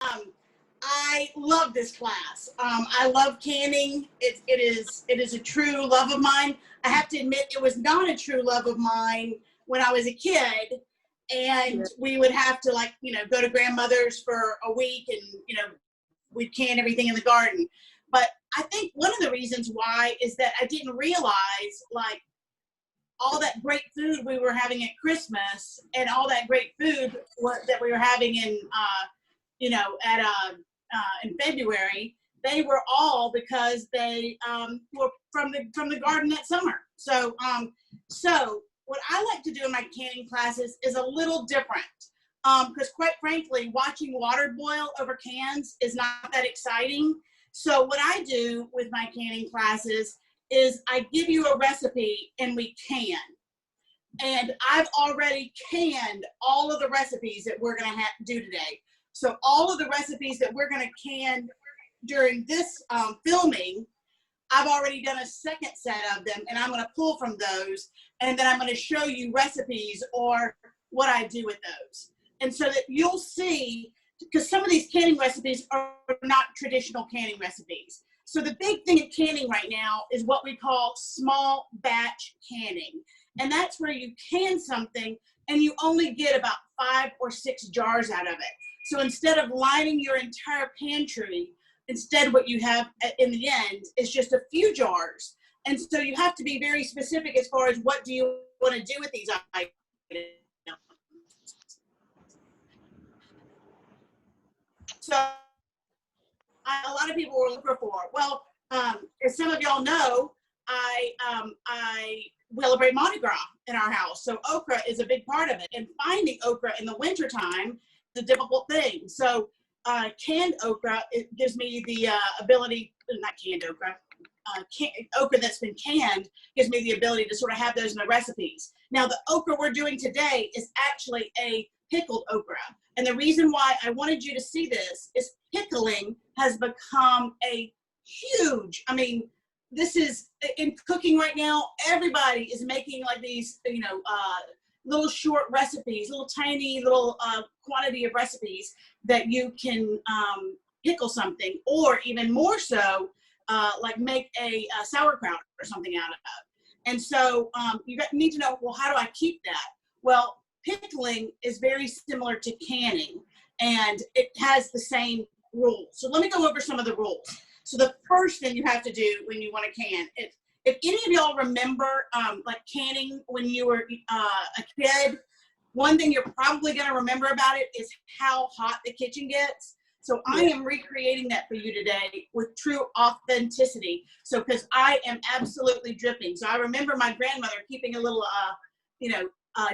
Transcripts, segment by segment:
I love this class. I love canning. It is a true love of mine. I have to admit, it was not a true love of mine when I was a kid, and we would have to, like, go to grandmother's for a week, and we'd can everything in the garden. But I think one of the reasons why is that I didn't realize, like, all that great food we were having at Christmas and all that great food that we were having in February, they were all because they were from the garden that summer. So what I like to do in my canning classes is a little different, because quite frankly, watching water boil over cans is not that exciting. So what I do with my canning classes is I give you a recipe and we can. And I've already canned all of the recipes that we're going to do today. So all of the recipes that we're going to can during this filming, I've already done a second set of them, and I'm going to pull from those, and then I'm going to show you recipes or what I do with those. And so that you'll see, because some of these canning recipes are not traditional canning recipes. So the big thing in canning right now is what we call small batch canning. And that's where you can something and you only get about 5 or 6 jars out of it. So instead of lining your entire pantry, instead what you have in the end is just a few jars. And so you have to be very specific as far as what do you want to do with these items. So a lot of people were looking for, well, as some of y'all know, I celebrate Mardi Gras in our house. So okra is a big part of it. And finding okra in the wintertime is a difficult thing. So canned okra, it gives me the ability, not canned okra, okra that's been canned gives me the ability to sort of have those in the recipes. Now the okra we're doing today is actually a pickled okra. And the reason why I wanted you to see this is pickling has become a huge, this is in cooking right now, everybody is making like these, little short recipes, little tiny little quantity of recipes that you can pickle something, or even more so, like make a sauerkraut or something out of. And so you need to know, well, how do I keep that? Well, pickling is very similar to canning, and it has the same rules. So let me go over some of the rules. So the first thing you have to do when you want to can, if any of y'all remember like canning when you were a kid, one thing you're probably going to remember about it is how hot the kitchen gets. So I am recreating that for you today with true authenticity. So because I am absolutely dripping. So I remember my grandmother keeping a little,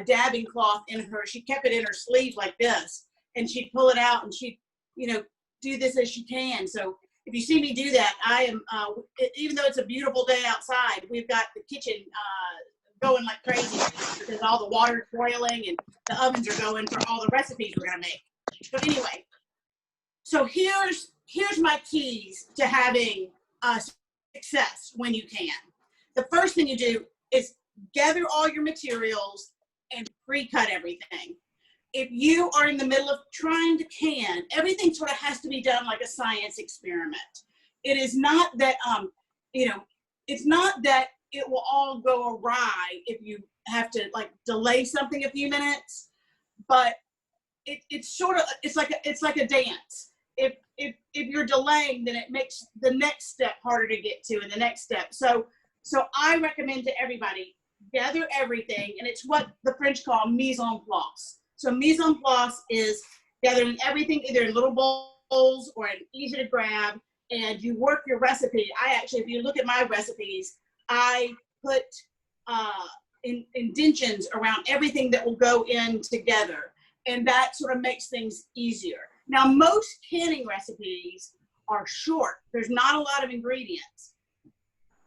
dabbing cloth in her. She kept it in her sleeve like this, and she'd pull it out and she'd, do this as she can. So if you see me do that, I am, even though it's a beautiful day outside, we've got the kitchen going like crazy because all the water's boiling and the ovens are going for all the recipes we're gonna make. So anyway, so here's my keys to having success when you can. The first thing you do is gather all your materials and pre-cut everything. If you are in the middle of trying to can, everything sort of has to be done like a science experiment. It is not that, it's not that it will all go awry if you have to like delay something a few minutes, but it's like a dance. If you're delaying, then it makes the next step harder to get to, and the next step. So I recommend to everybody, gather everything, and it's what the French call mise en place. So mise en place is gathering everything either in little bowls or in easy to grab, and you work your recipe. If you look at my recipes, I put indentions around everything that will go in together, and that sort of makes things easier. Now, most canning recipes are short. There's not a lot of ingredients.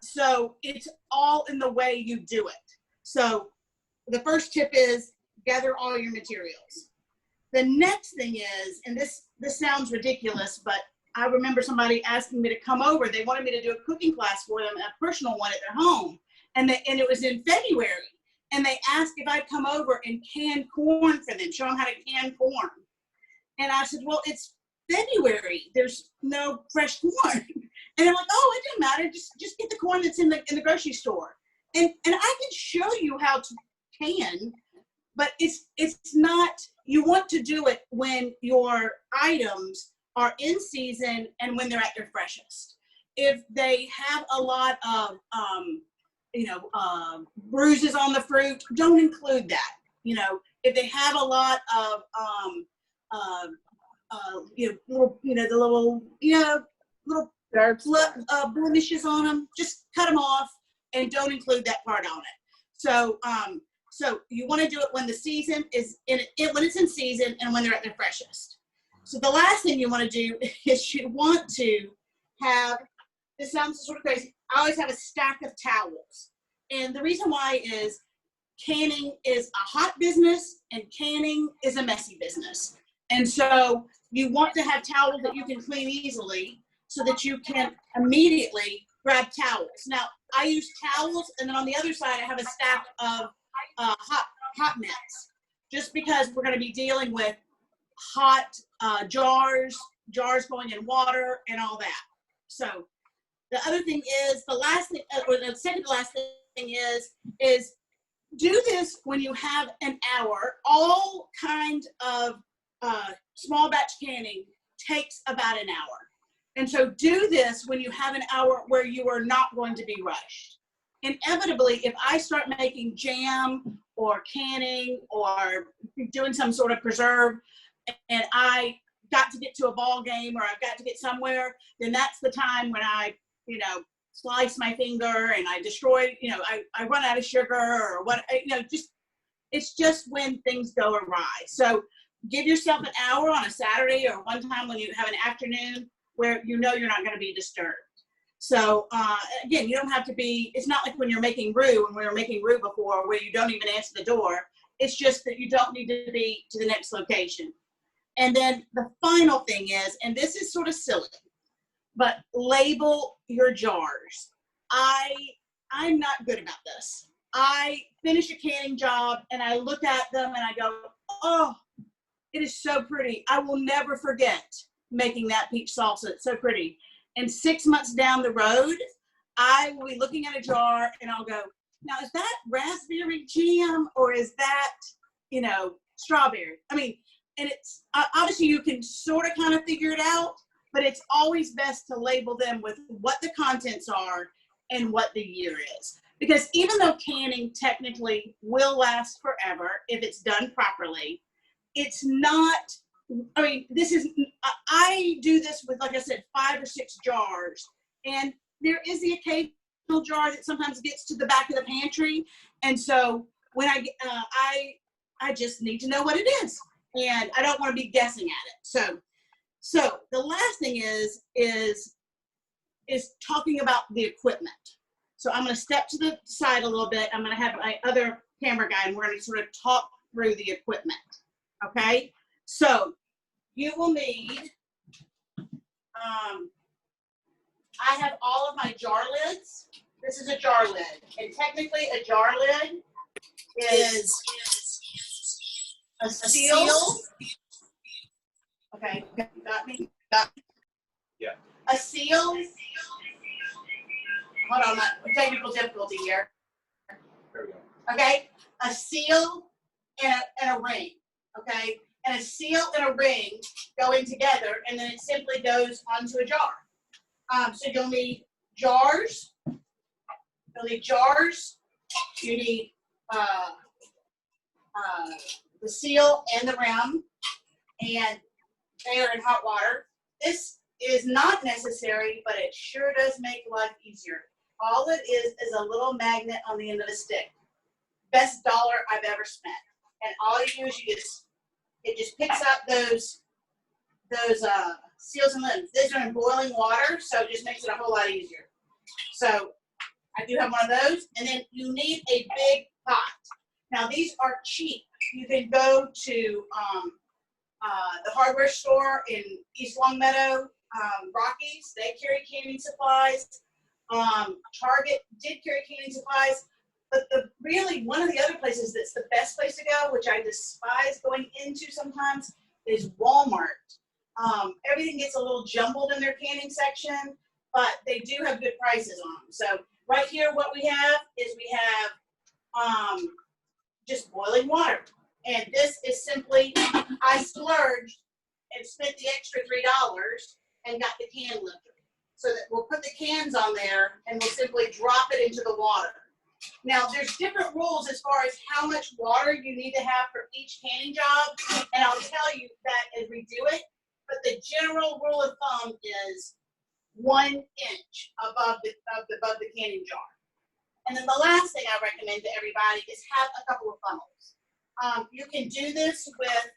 So it's all in the way you do it. So the first tip is gather all your materials. The next thing is, and this sounds ridiculous, but I remember somebody asking me to come over. They wanted me to do a cooking class for them, a personal one at their home. And it was in February. And they asked if I'd come over and can corn for them, show them how to can corn. And I said, well, it's February, there's no fresh corn. And I'm like, oh, it doesn't matter. Just get the corn that's in the grocery store. And I can show you how to can, but it's not, you want to do it when your items are in season and when they're at their freshest. If they have a lot of, bruises on the fruit, don't include that. If they have a lot of, little blemishes on them, just cut them off and don't include that part on it. So, so you want to do it when the season is when it's in season and when they're at their freshest. So the last thing you want to do is you want to have, this sounds sort of crazy, I always have a stack of towels. And the reason why is canning is a hot business and canning is a messy business. And so you want to have towels that you can clean easily so that you can immediately grab towels. Now, I use towels, and then on the other side, I have a stack of hot mitts, just because we're going to be dealing with hot jars going in water and all that. So the other thing is, the last thing, or the second to last thing is do this when you have an hour. All kind of small batch canning takes about an hour. And so do this when you have an hour where you are not going to be rushed. Inevitably, if I start making jam or canning or doing some sort of preserve and I got to get to a ball game or I've got to get somewhere, then that's the time when I, slice my finger and I destroy, I run out of sugar or what, it's just when things go awry. So give yourself an hour on a Saturday or one time when you have an afternoon where you're not going to be disturbed. So again, you don't have to be, it's not like when you're making roux, when we were making roux before, where you don't even answer the door. It's just that you don't need to be to the next location. And then the final thing is, and this is sort of silly, but label your jars. I'm not good about this. I finish a canning job and I look at them and I go, oh, it is so pretty. I will never forget making that peach salsa. It's so pretty. And 6 months down the road, I will be looking at a jar and I'll go, now is that raspberry jam or is that, strawberry? I mean, and it's obviously you can sort of kind of figure it out, but it's always best to label them with what the contents are and what the year is. Because even though canning technically will last forever if it's done properly, it's not, I do this with, like I said, 5 or 6 jars. And there is the occasional jar that sometimes gets to the back of the pantry. And so when I just need to know what it is. And I don't want to be guessing at it. So the last thing is talking about the equipment. So I'm going to step to the side a little bit. I'm going to have my other camera guy and we're going to sort of talk through the equipment. Okay, so you will need, I have all of my jar lids. This is a jar lid. And technically a jar lid is a seal. Okay, you got me? Got me? Yeah. A seal. Hold on, technical difficulty here. There we go. Okay, a seal and a ring. Okay, and a seal and a ring going together, and then it simply goes onto a jar. So you'll need jars. You'll need jars. You need the seal and the rim, and they are in hot water. This is not necessary, but it sure does make life easier. All it is a little magnet on the end of a stick. Best dollar I've ever spent. And all you do is it just picks up those seals and limbs. These are in boiling water, so it just makes it a whole lot easier. So I do have one of those, and then you need a big pot. Now these are cheap. You can go to the hardware store in East Longmeadow, Rockies. They carry canning supplies. Target did carry canning supplies. But really one of the other places that's the best place to go, which I despise going into sometimes, is Walmart. Everything gets a little jumbled in their canning section, but they do have good prices on them. So right here, what we have is we have just boiling water. And this is simply, I splurged and spent the extra $3 and got the can lifter. So that we'll put the cans on there and we'll simply drop it into the water. Now, there's different rules as far as how much water you need to have for each canning job, and I'll tell you that as we do it, but the general rule of thumb is 1 inch above the canning jar. And then the last thing I recommend to everybody is have a couple of funnels. You can do this with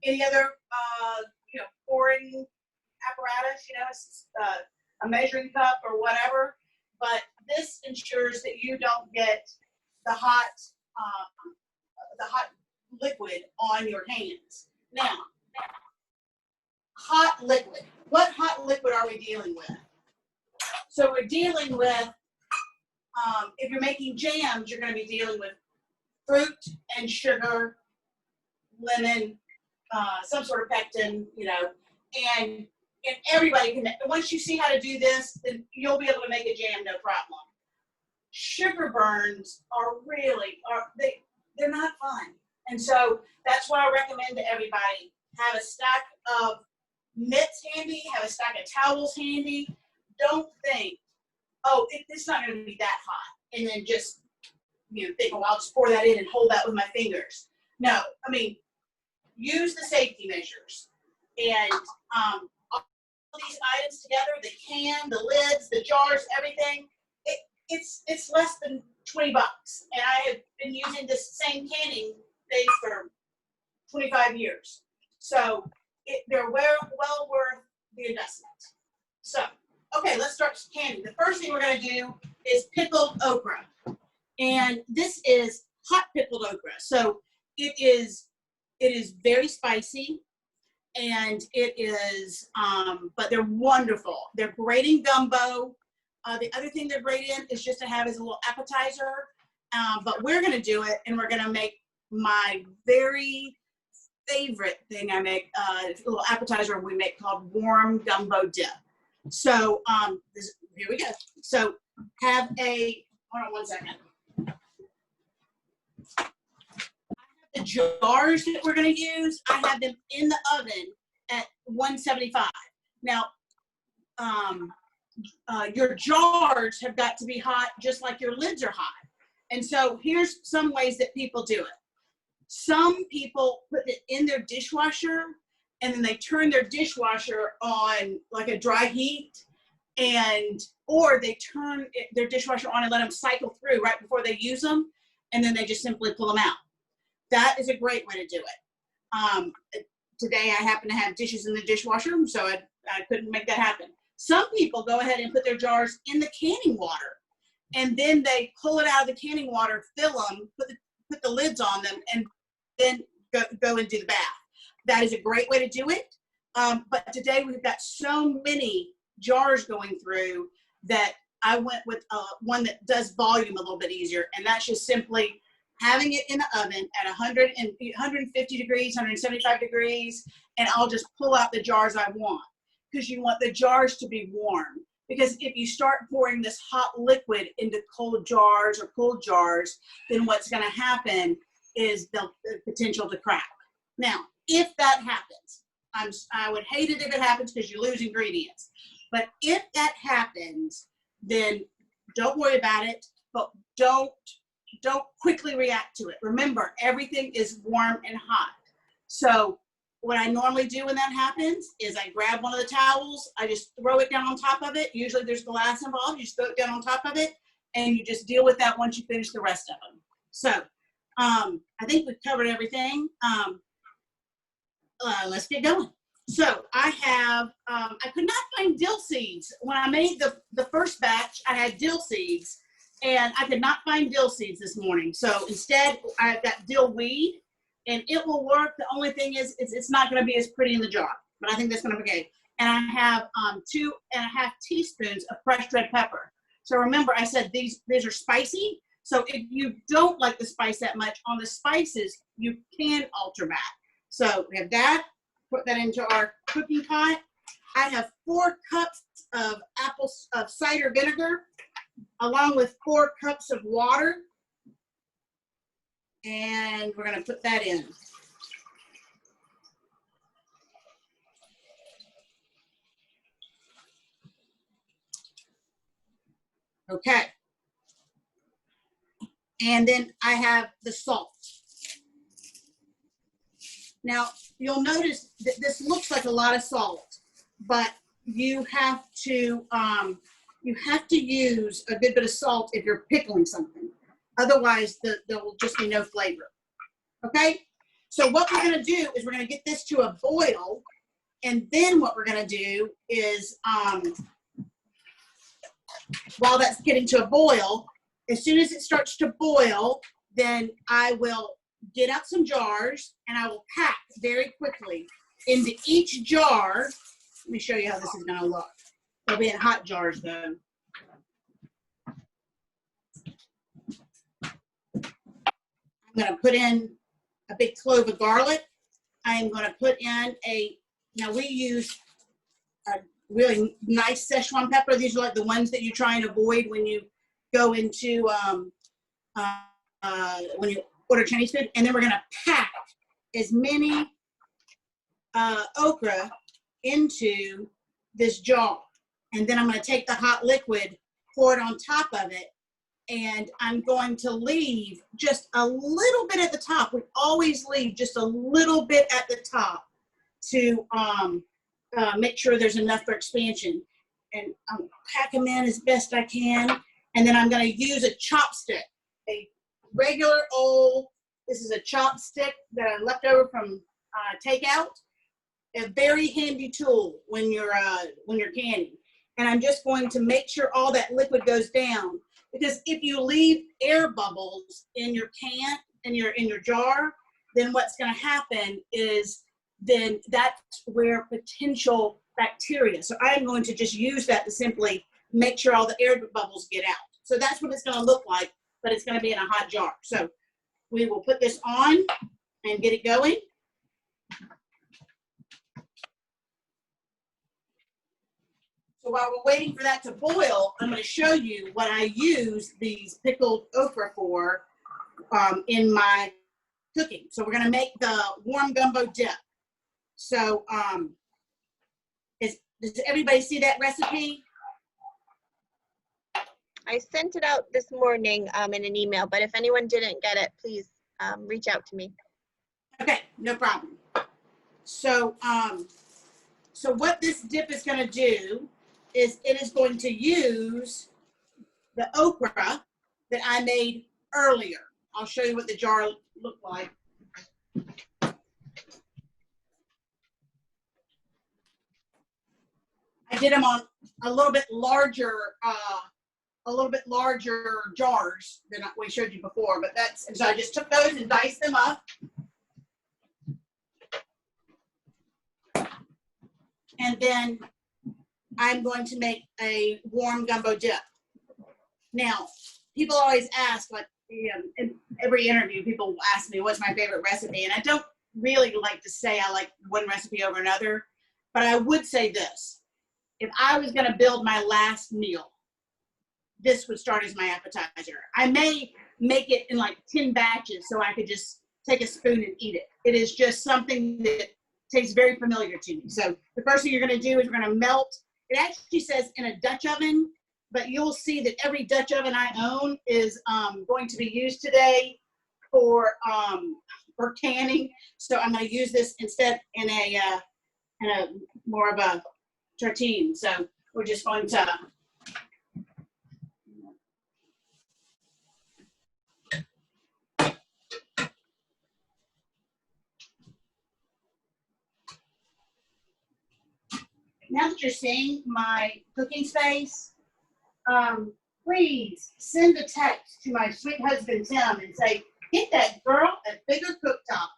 any other, pouring apparatus, a measuring cup or whatever. But this ensures that you don't get the hot liquid on your hands. Now, hot liquid. What hot liquid are we dealing with? So we're dealing with, if you're making jams, you're going to be dealing with fruit and sugar, lemon, some sort of pectin, and everybody can, once you see how to do this, then you'll be able to make a jam, no problem. Sugar burns they're not fun. And so that's why I recommend to everybody, have a stack of mitts handy, have a stack of towels handy. Don't think, oh, it's not going to be that hot. And then just, think, oh, I'll just pour that in and hold that with my fingers. No, use the safety measures. And these items together, the can, the lids, the jars, everything, it's less than $20. And I have been using this same canning thing for 25 years. So they're well worth the investment. So, okay, let's start canning. The first thing we're going to do is pickled okra. And this is hot pickled okra. So it is very spicy. And it is, but they're wonderful. They're great in gumbo. The other thing they're great in is just to have as a little appetizer. But we're going to do it, and we're going to make my very favorite thing I make, a little appetizer we make called warm gumbo dip. So here we go. So hold on 1 second. The jars that we're going to use, I have them in the oven at 175. Now, your jars have got to be hot just like your lids are hot. And so here's some ways that people do it. Some people put it in their dishwasher and then they turn their dishwasher on like a dry heat, or they turn their dishwasher on and let them cycle through right before they use them, and then they just simply pull them out. That is a great way to do it. Today I happen to have dishes in the dishwasher, so I couldn't make that happen. Some people go ahead and put their jars in the canning water, and then they pull it out of the canning water, fill them, put the lids on them, and then go and do the bath. That is a great way to do it. But today we've got so many jars going through that I went with one that does volume a little bit easier, and that's just simply having it in the oven at 150 degrees, 175 degrees, and I'll just pull out the jars I want, because you want the jars to be warm. Because if you start pouring this hot liquid into cold jars or cool jars, then what's going to happen is the potential to crack. Now, if that happens, I would hate it if it happens because you lose ingredients. But if that happens, then don't worry about it, but don't quickly react to it. Remember, everything is warm and hot. So what I normally do when that happens is I grab one of the towels, I just throw it down on top of it. Usually there's glass involved. You just throw it down on top of it, and you just deal with that once you finish the rest of them. So I think we've covered everything. Let's get going. So I have, I could not find dill seeds. When I made the first batch, I had dill seeds, and I could not find dill seeds this morning. So instead, I've got dill weed, and it will work. The only thing is it's not going to be as pretty in the jar, but I think that's going to be okay. And I have 2.5 teaspoons of crushed red pepper. So remember, I said these are spicy. So if you don't like the spice that much on the spices, you can alter that. So we have that. put that into our cooking pot. I have 4 cups of cider vinegar, along with 4 cups of water. And we're going to put that in. Okay. And then I have the salt. Now, you'll notice that this looks like a lot of salt, but you have to use a good bit of salt if you're pickling something. Otherwise, there will just be no flavor. Okay? So what we're going to do is we're going to get this to a boil, and then what we're going to do is, while that's getting to a boil, as soon as it starts to boil, then I will get out some jars and I will pack very quickly into each jar. Let me show you how this is going to look. They'll be in hot jars though. I'm going to put in a big clove of garlic. I am going to put in now we use a really nice Szechuan pepper. These are like the ones that you try and avoid when you go into, when you order Chinese food. And then we're going to pack as many okra into this jar. And then I'm going to take the hot liquid, pour it on top of it, and I'm going to leave just a little bit at the top. We always leave just a little bit at the top to make sure there's enough for expansion. And I'm going to pack them in as best I can. And then I'm going to use a chopstick, a regular old, this is a chopstick that I left over from takeout. A very handy tool when you're canning. And I'm just going to make sure all that liquid goes down, because if you leave air bubbles in your can, in your jar, then what's going to happen is then that's where potential bacteria. So I'm going to just use that to simply make sure all the air bubbles get out. So that's what it's going to look like, but it's going to be in a hot jar. So we will put this on and get it going. So while we're waiting for that to boil, I'm going to show you what I use these pickled okra for in my cooking. So we're going to make the warm gumbo dip. So does everybody see that recipe? I sent it out this morning in an email, but if anyone didn't get it, please reach out to me. Okay, no problem. So, so what this dip is going to do is it is going to use the okra that I made earlier. I'll show you what the jar looked like. I did them on a little bit larger jars than we showed you before, but so I just took those and diced them up. And then I'm going to make a warm gumbo dip. Now, people always ask, like, in every interview, people ask me what's my favorite recipe, and I don't really like to say I like one recipe over another, but I would say this. If I was going to build my last meal, this would start as my appetizer. I may make it in like 10 batches so I could just take a spoon and eat it. It is just something that tastes very familiar to me. So the first thing you're going to do is we're going to melt. It actually says in a Dutch oven, but you'll see that every Dutch oven I own is going to be used today for canning. So I'm going to use this instead in a more of a tartine. So we're just going to now that you're seeing my cooking space, please send a text to my sweet husband, Tim, and say, get that girl a bigger cooktop.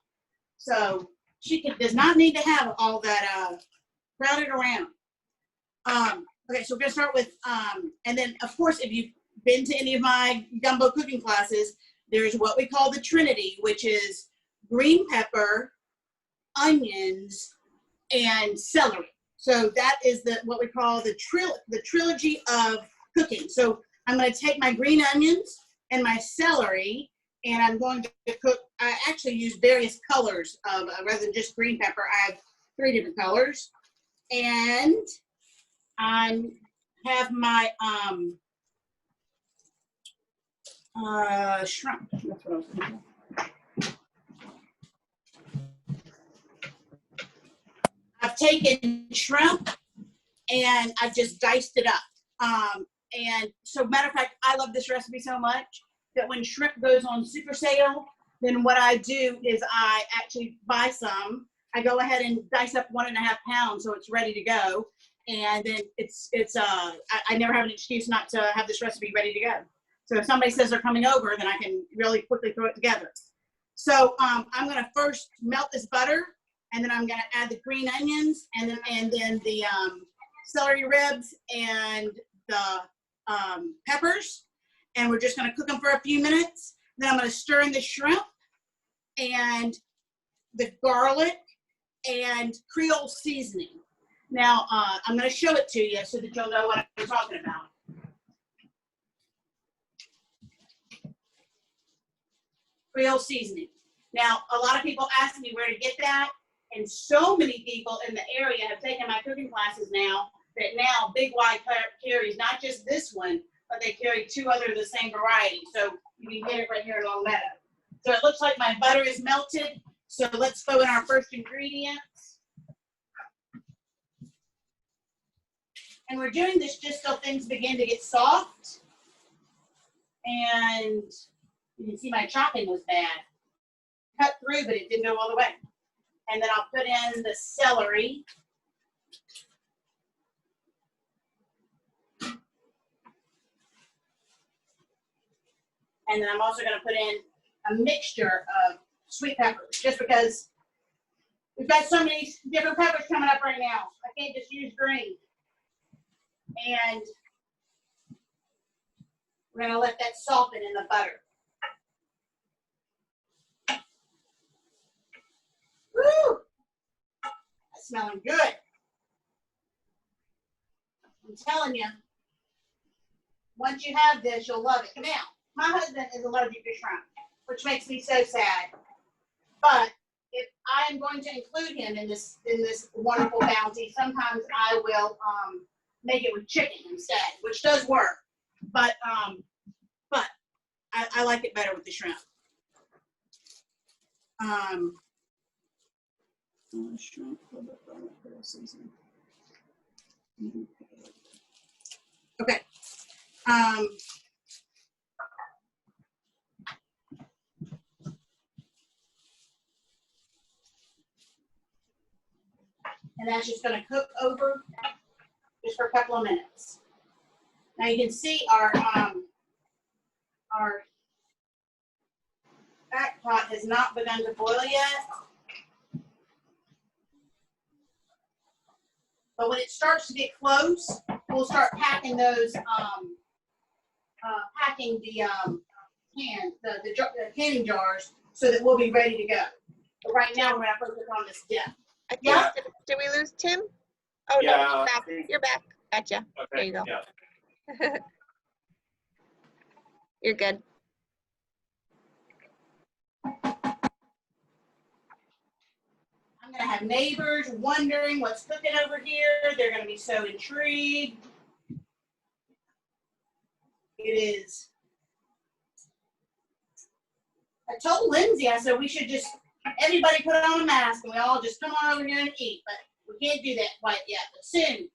So she does not need to have all that crowded around. Okay, so we're going to start with, and then, of course, if you've been to any of my gumbo cooking classes, there's what we call the Trinity, which is green pepper, onions, and celery. So that is what we call the trilogy of cooking. So I'm going to take my green onions and my celery, and I'm going to cook. I actually use various colors of rather than just green pepper. I have 3 different colors, and I have my shrimp. That's what I was thinking. I've taken shrimp and I've just diced it up. And so, matter of fact, I love this recipe so much that when shrimp goes on super sale, then what I do is I actually buy some. I go ahead and dice up 1.5 pounds so it's ready to go. And then I never have an excuse not to have this recipe ready to go. So if somebody says they're coming over, then I can really quickly throw it together. So I'm going to first melt this butter, and then I'm going to add the green onions, and then the celery ribs and the peppers, and we're just going to cook them for a few minutes. Then I'm going to stir in the shrimp and the garlic and Creole seasoning. Now I'm going to show it to you so that you'll know what I'm talking about. Creole seasoning. Now, a lot of people ask me where to get that, and so many people in the area have taken my cooking classes now that now Big Y carries not just this one, but they carry 2 other of the same variety. So you can get it right here in Long Meadow. So it looks like my butter is melted. So let's throw in our first ingredients. And we're doing this just so things begin to get soft. And you can see my chopping was bad. Cut through, but it didn't go all the way. And then I'll put in the celery. And then I'm also going to put in a mixture of sweet peppers, just because we've got so many different peppers coming up right now. I can't just use green. And we're going to let that soften in the butter. Woo! That's smelling good. I'm telling you, once you have this, you'll love it. Now, my husband is allergic to shrimp, which makes me so sad. But if I am going to include him in this wonderful bounty, sometimes I will make it with chicken instead, which does work. But I like it better with the shrimp. Shrimp. Okay. And that's just going to cook over just for a couple of minutes. Now you can see our back pot has not begun to boil yet. But when it starts to get close, we'll start packing those, packing the canning jars so that we'll be ready to go. But right now we're going to focus on this dip. Yeah. Did we lose Tim? Oh, Yeah. no, he's back. You're back. Gotcha. Okay. There you go. Yeah. You're good. I'm going to have neighbors wondering what's cooking over here. They're going to be so intrigued. It is. I told Lindsay, I said we should just, everybody put on a mask and we all just come on over here and eat. But we can't do that quite yet. But soon,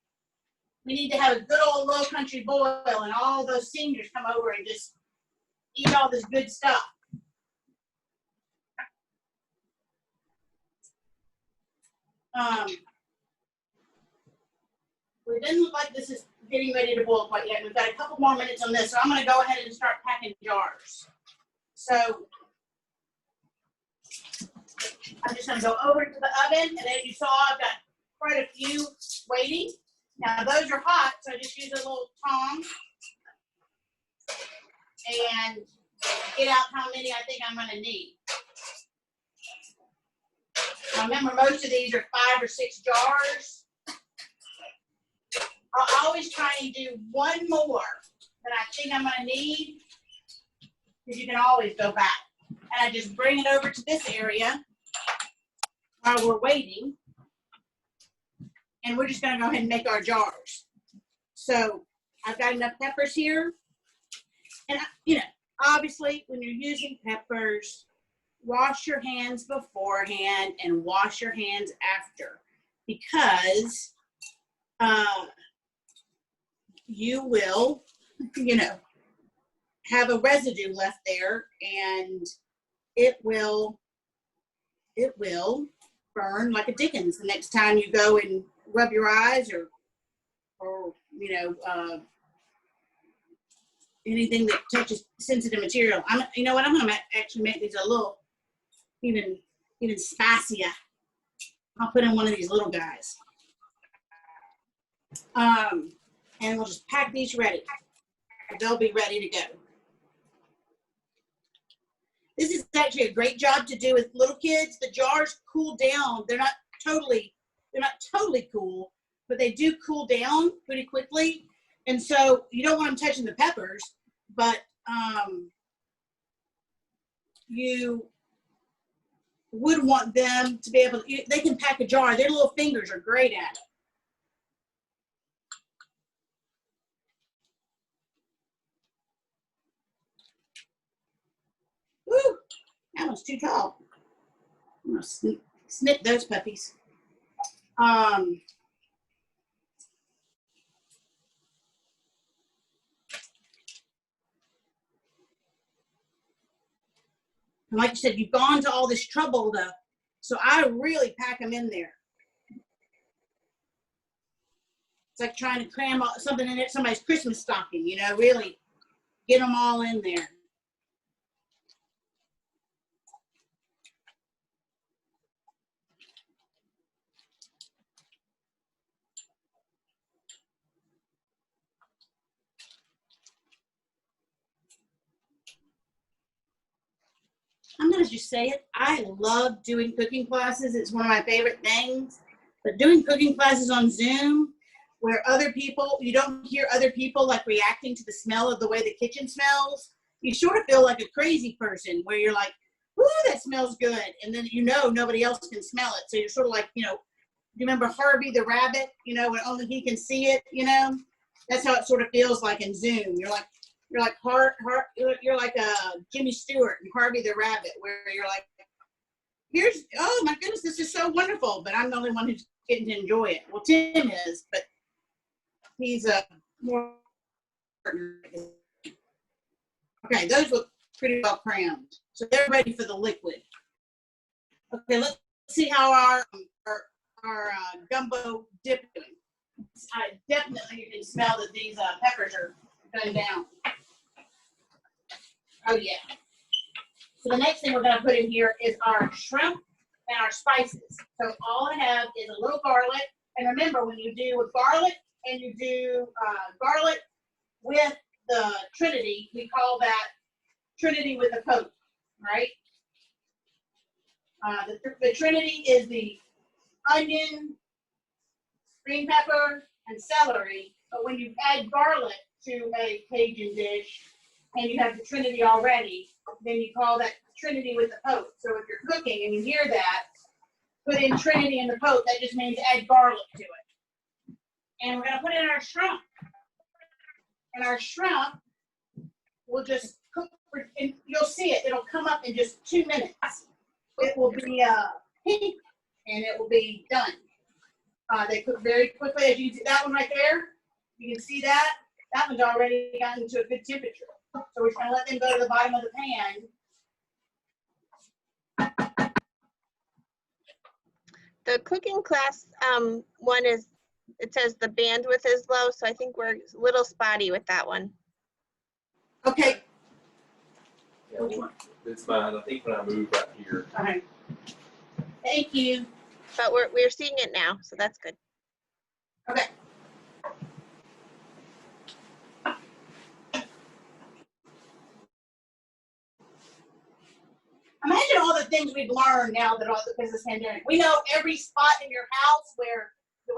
we need to have a good old low country boil and all those seniors come over and just eat all this good stuff. We didn't look like this is getting ready to boil quite yet. We've got a couple more minutes on this, so I'm going to go ahead and start packing jars. So I'm just going to go over to the oven, and as you saw, I've got quite a few waiting. Now those are hot, so I just use a little tongs and get out how many I think I'm going to need. I remember most of these are 5 or 6 jars. I'll always try and do one more than I think I'm gonna need, because you can always go back. And I just bring it over to this area while we're waiting. And we're just gonna go ahead and make our jars. So I've got enough peppers here. And you know, obviously when you're using peppers, wash your hands beforehand and wash your hands after, because you will, you know, have a residue left there, and it will burn like a Dickens the next time you go and rub your eyes or you know, anything that touches sensitive material. You know what? I'm gonna actually make these a little even spicier. I'll put in one of these little guys. And we'll just pack these ready. They'll be ready to go. This is actually a great job to do with little kids. The jars cool down. They're not totally cool, but they do cool down pretty quickly. And so you don't want them touching the peppers, but you would want them to be able to, they can pack a jar. Their little fingers are great at it. Woo, that one's too tall. I'm gonna snip those puppies. And like you said, you've gone to all this trouble so I really pack them in there. It's like trying to cram something in somebody's Christmas stocking, you know, really get them all in there. I'm going to just say it. I love doing cooking classes. It's one of my favorite things. But doing cooking classes on Zoom where other people, you don't hear other people like reacting to the smell of the way the kitchen smells, you sort of feel like a crazy person where you're like, ooh, that smells good. And then you know nobody else can smell it. So you're sort of like, you know, you remember Harvey the rabbit, you know, when only he can see it, you know? That's how it sort of feels like in Zoom. You're like you're like Jimmy Stewart and Harvey the Rabbit, where you're like, oh my goodness, this is so wonderful, but I'm the only one who's getting to enjoy it. Well, Tim is, but he's more. Okay, those look pretty well crammed, so they're ready for the liquid. Okay, let's see how our gumbo dip is doing. Definitely you can smell that these peppers are going down. Oh yeah. So the next thing we're going to put in here is our shrimp and our spices. So all I have is a little garlic. And remember, when you do with garlic and you do garlic with the Trinity, we call that Trinity with a Coke, right? The Trinity is the onion, green pepper, and celery. But when you add garlic to a Cajun dish and you have the Trinity already, then you call that Trinity with the Pope. So if you're cooking and you hear that, put in Trinity in the Pope. That just means add garlic to it. And we're going to put in our shrimp. And our shrimp will just cook, and you'll see it. It'll come up in just 2 minutes. It will be pink, and it will be done. They cook very quickly. As you see that one right there, you can see that. That one's already gotten to a good temperature. So we're just going to let them go to the bottom of the pan. The cooking class one is, it says the bandwidth is low, so I think we're a little spotty with that one. Okay. Yeah, Which one? it's fine. I think when I move right here. All right. Thank you. But we're seeing it now, so that's good. Okay. Imagine all the things we've learned now that all because of this pandemic. We know every spot in your house where the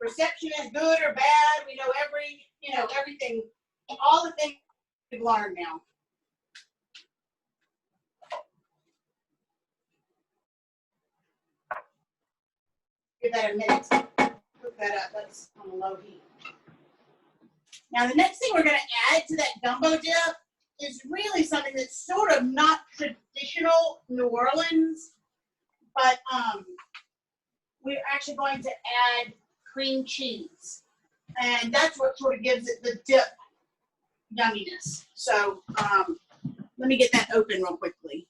reception is good or bad. We know everything, all the things we've learned now. Give that a minute. Cook that up. That's on a low heat. Now the next thing we're going to add to that gumbo dip is really something that's sort of not traditional New Orleans, but we're actually going to add cream cheese, and that's what sort of gives it the dip yumminess. So let me get that open real quickly.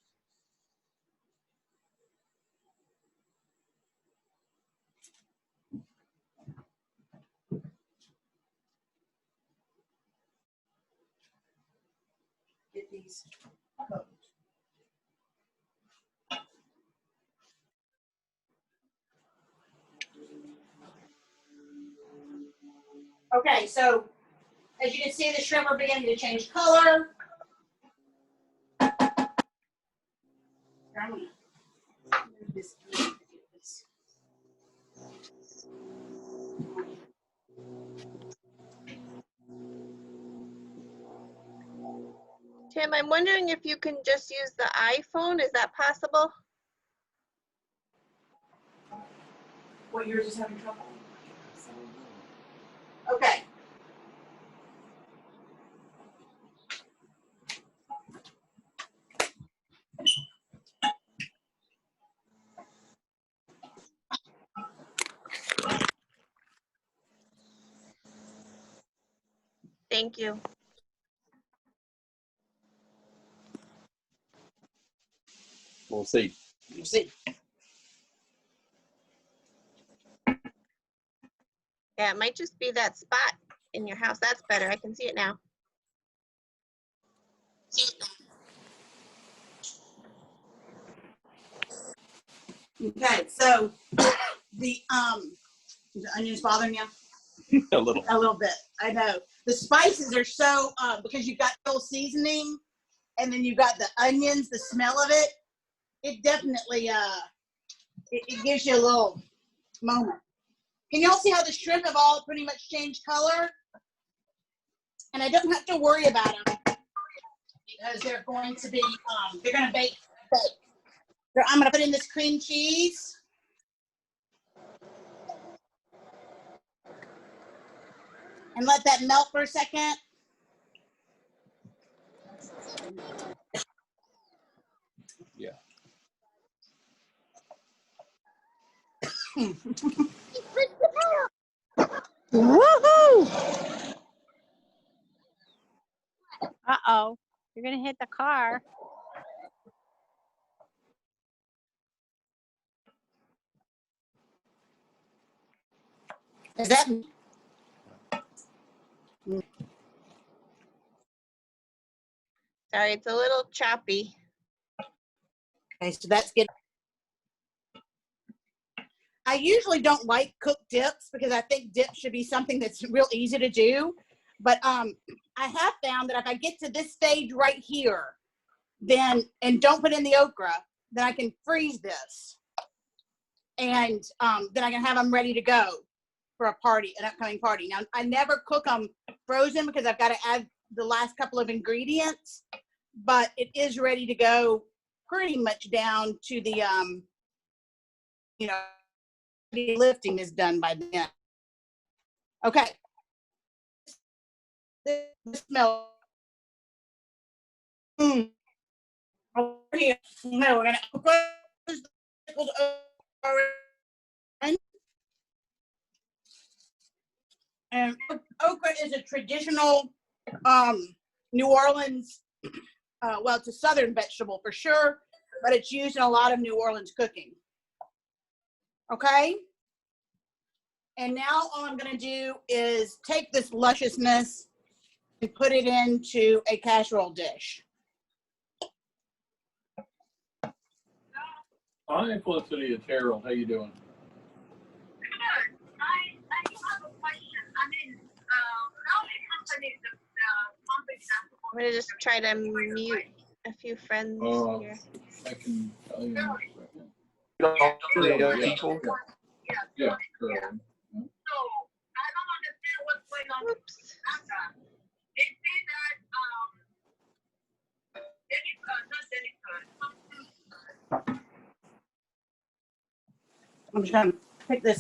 Get these. Okay, so as you can see, the shrimp are beginning to change color. I'm gonna move this. Tim, I'm wondering if you can just use the iPhone. Is that possible? What, yours is having trouble? Okay. Thank you. We'll see. You see. Yeah, it might just be that spot in your house. That's better. I can see it now. Okay, so the onions bothering you? A little. A little bit. I know. The spices are so because you've got the whole seasoning and then you've got the onions, the smell of it, it definitely it gives you a little moment. Can y'all see how the shrimp have all pretty much changed color? And I don't have to worry about them because they're going to be they're going to bake. I'm going to put in this cream cheese. And let that melt for a second. Yeah. Woohoo! Uh-oh, you're gonna hit the car. Is that? Sorry, it's a little choppy. Okay, so that's good. I usually don't like cooked dips because I think dips should be something that's real easy to do. But I have found that if I get to this stage right here, then and don't put in the okra, then I can freeze this, and then I can have them ready to go for a party, an upcoming party. Now I never cook them frozen because I've got to add the last couple of ingredients, but it is ready to go pretty much down to the you know, the lifting is done by then. Okay. The smell. Over here. No, we're gonna close the pickled okra. And okra is a traditional New Orleans, well, it's a southern vegetable for sure, but it's used in a lot of New Orleans cooking. Okay? And now all I'm gonna do is take this lusciousness and put it into a casserole dish. Hi, Felicity, it's Harold. How you doing? Good. I have a question. I mean, how many companies the company I'm gonna just try to mute a few friends Oh. here. I can tell you in a second. The people. Yeah, curly. So I don't understand what's going on with Oops. Asa. They say that not Jennifer. I'm just gonna pick this.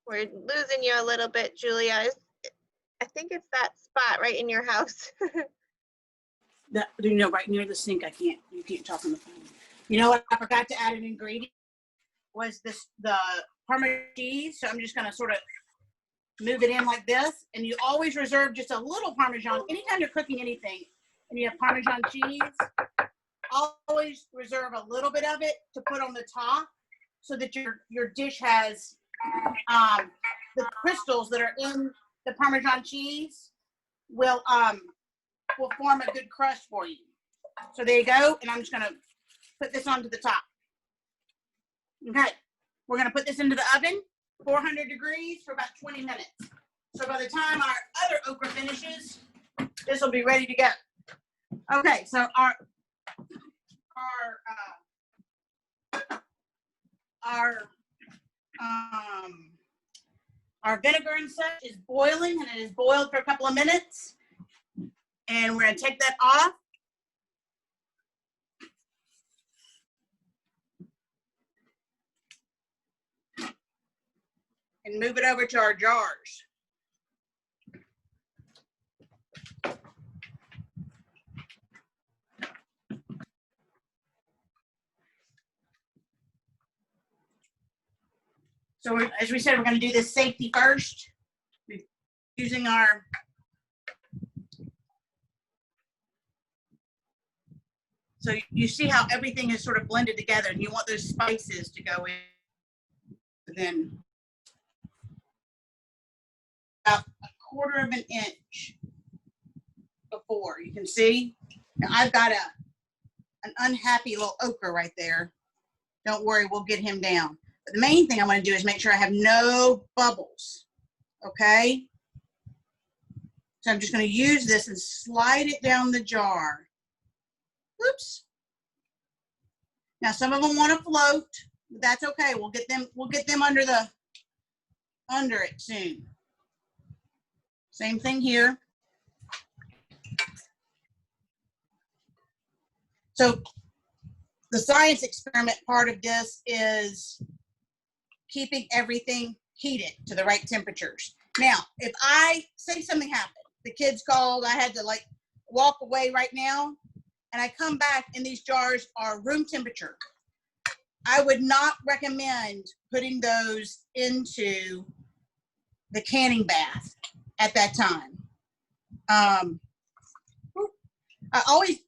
We're losing you a little bit, Julia. I think it's that spot right in your house. That, you know, right near the sink. You can't talk on the phone. You know what? I forgot to add an ingredient was the Parmesan cheese. So I'm just gonna sort of move it in like this. And you always reserve just a little Parmesan. Anytime you're cooking anything and you have Parmesan cheese, always reserve a little bit of it to put on the top so that your dish has the crystals that are in the Parmesan cheese will form a good crust for you. So there you go. And I'm just gonna put this onto the top. Okay, we're gonna put this into the oven, 400 degrees for about 20 minutes. So by the time our other okra finishes, this will be ready to go. Okay, so our vinegar and such is boiling, and it is boiled for a couple of minutes. And we're gonna take that off. And move it over to our jars. So as we said, we're going to do this safety first. We're using our so you see how everything is sort of blended together, and you want those spices to go in. Then about 1/4 of an inch before. You can see. Now I've got an unhappy little okra right there. Don't worry, we'll get him down. But the main thing I want to do is make sure I have no bubbles. Okay? So I'm just going to use this and slide it down the jar. Oops. Now some of them want to float, but that's okay. We'll get them under it soon. Same thing here. So the science experiment part of this is keeping everything heated to the right temperatures. Now, if I say something happened, the kids called, I had to like walk away right now, and I come back and these jars are room temperature, I would not recommend putting those into the canning bath at that time. I always,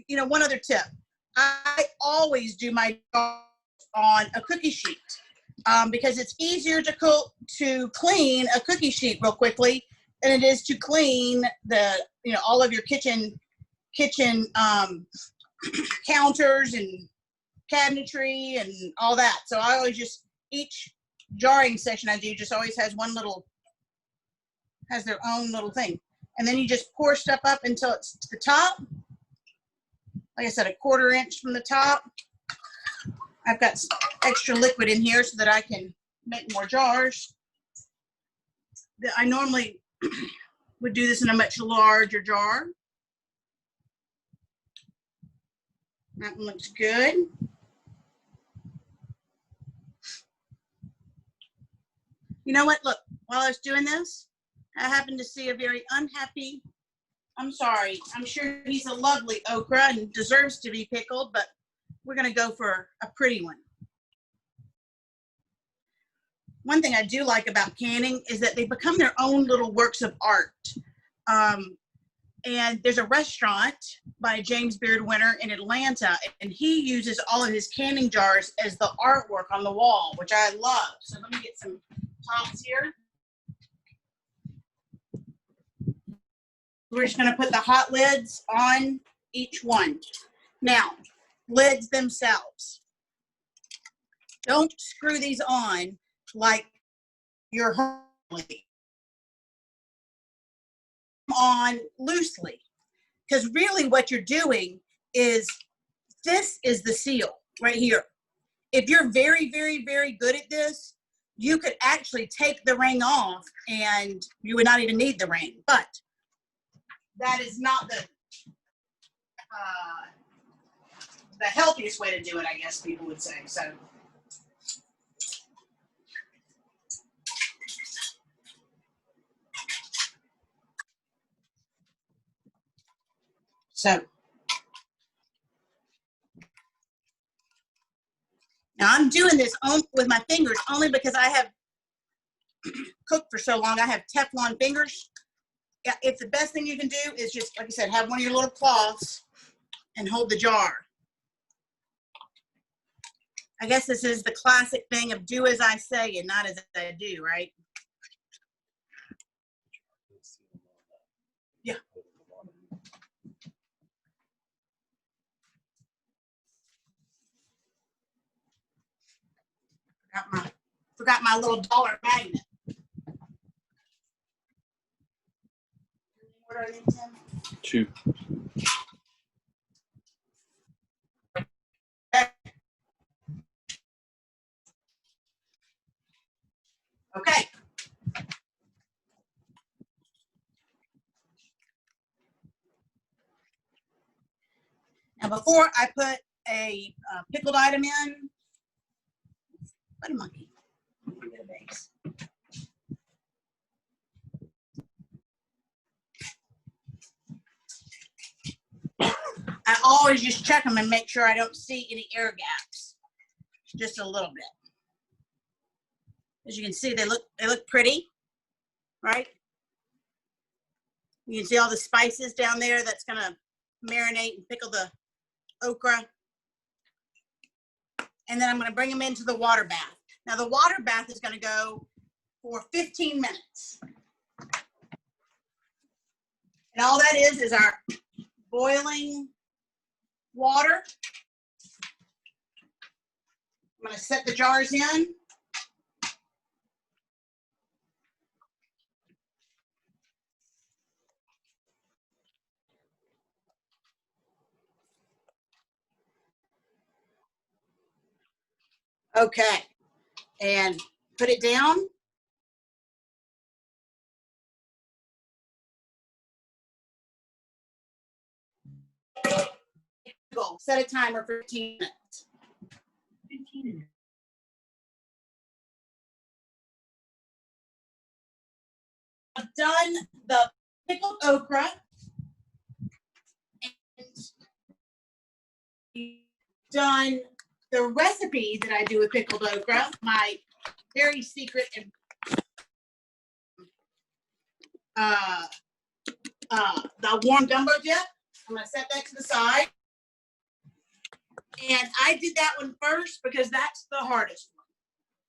one other tip. I always do my jars on a cookie sheet because it's easier to clean a cookie sheet real quickly than it is to clean all of your kitchen counters and cabinetry and all that. So I always each jarring session I do just always has their own little thing. And then you just pour stuff up until it's to the top. Like I said, 1/4 inch from the top. I've got extra liquid in here so that I can make more jars. I normally would do this in a much larger jar. That one looks good. You know what? Look, while I was doing this, I happened to see a very unhappy, I'm sorry, I'm sure he's a lovely okra and deserves to be pickled, but we're going to go for a pretty one. One thing I do like about canning is that they become their own little works of art. And there's a restaurant by James Beard Winter in Atlanta, and he uses all of his canning jars as the artwork on the wall, which I love. So let me get some tops here. We're just going to put the hot lids on each one. Now, lids themselves. Don't screw these on like you're on loosely. Because really what you're doing is, this is the seal right here. If you're very, very, very good at this, you could actually take the ring off and you would not even need the ring. But that is not the healthiest way to do it, I guess people would say. So now I'm doing this with my fingers only because I have cooked for so long. I have Teflon fingers. Yeah, it's the best thing you can do is just, like I said, have one of your little cloths and hold the jar. I guess this is the classic thing of do as I say and not as I do, right? Yeah. Forgot my little dollar magnet. What do I need, Tim? 2. Okay. Now, before I put a pickled item in, what a monkey. Give it a base. I always just check them and make sure I don't see any air gaps. Just a little bit. As you can see, they look pretty, right? You can see all the spices down there that's gonna marinate and pickle the okra. And then I'm gonna bring them into the water bath. Now the water bath is gonna go for 15 minutes. And all that is our boiling water. I'm gonna set the jars in. Okay, and put it down. Go. Set a timer for 15 minutes. 15 minutes. I've done the pickled okra. And done the recipe that I do with pickled okra, my very secret and the warm gumbo dip. I'm gonna set that to the side. And I did that one first because that's the hardest one.